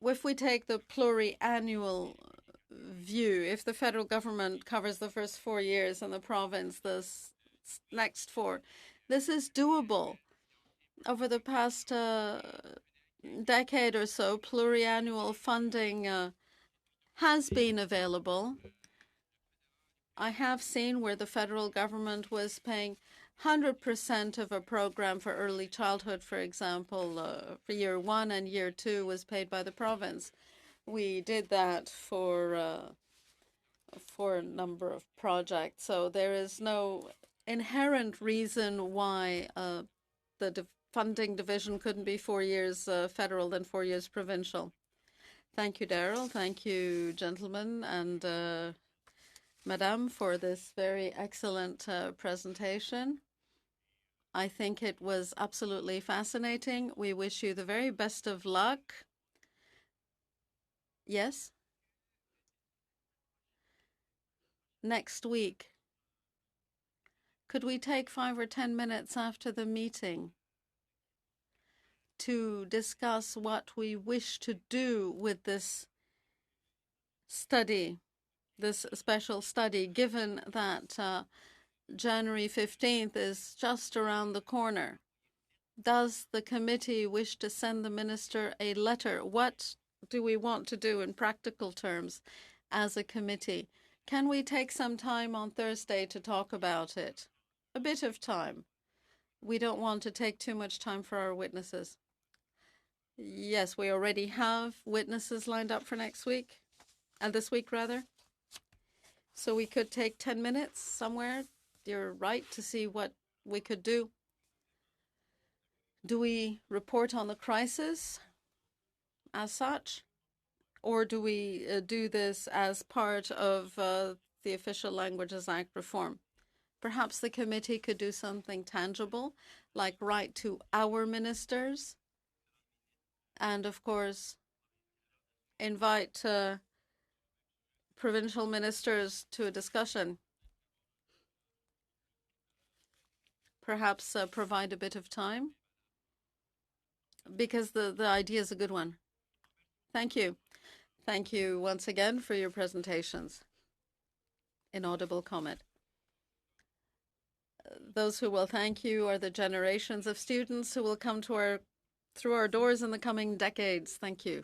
If we take the pluriannual view, if the federal government covers the first 4 years and the province the next 4, this is doable. Over the past decade or so, pluriannual funding has been available. I have seen where the federal government was paying 100% of a program for early childhood, for example, for year 1 and year 2 was paid by the province. We did that for a number of projects. So there is no inherent reason why the funding division couldn't be 4 years federal, then 4 years provincial. Thank you, Daryl. Thank you, gentlemen and Madame, for this very excellent presentation. I think it was absolutely fascinating. We wish you the very best of luck. Yes? Next week. Could we take 5 or 10 minutes after the meeting to discuss what we wish to do with this study, this special study, given that January 15th is just around the corner? Does the committee wish to send the minister a letter? What do we want to do in practical terms as a committee? Can we take some time on Thursday to talk about it? A bit of time. We don't want to take too much time for our witnesses. Yes, we already have witnesses lined up for next week, and this week rather. So we could take 10 minutes somewhere. You're right, to see what we could do. Do we report on the crisis as such? Or do we do this as part of the Official Languages Act reform? Perhaps the committee could do something tangible, like write to our ministers, and of course invite provincial ministers to a discussion. Perhaps provide a bit of time, because the idea is a good one. Thank you. Thank you once again for your presentations. inaudible comment. Those who will thank you are the generations of students who will come through our doors in the coming decades. Thank you.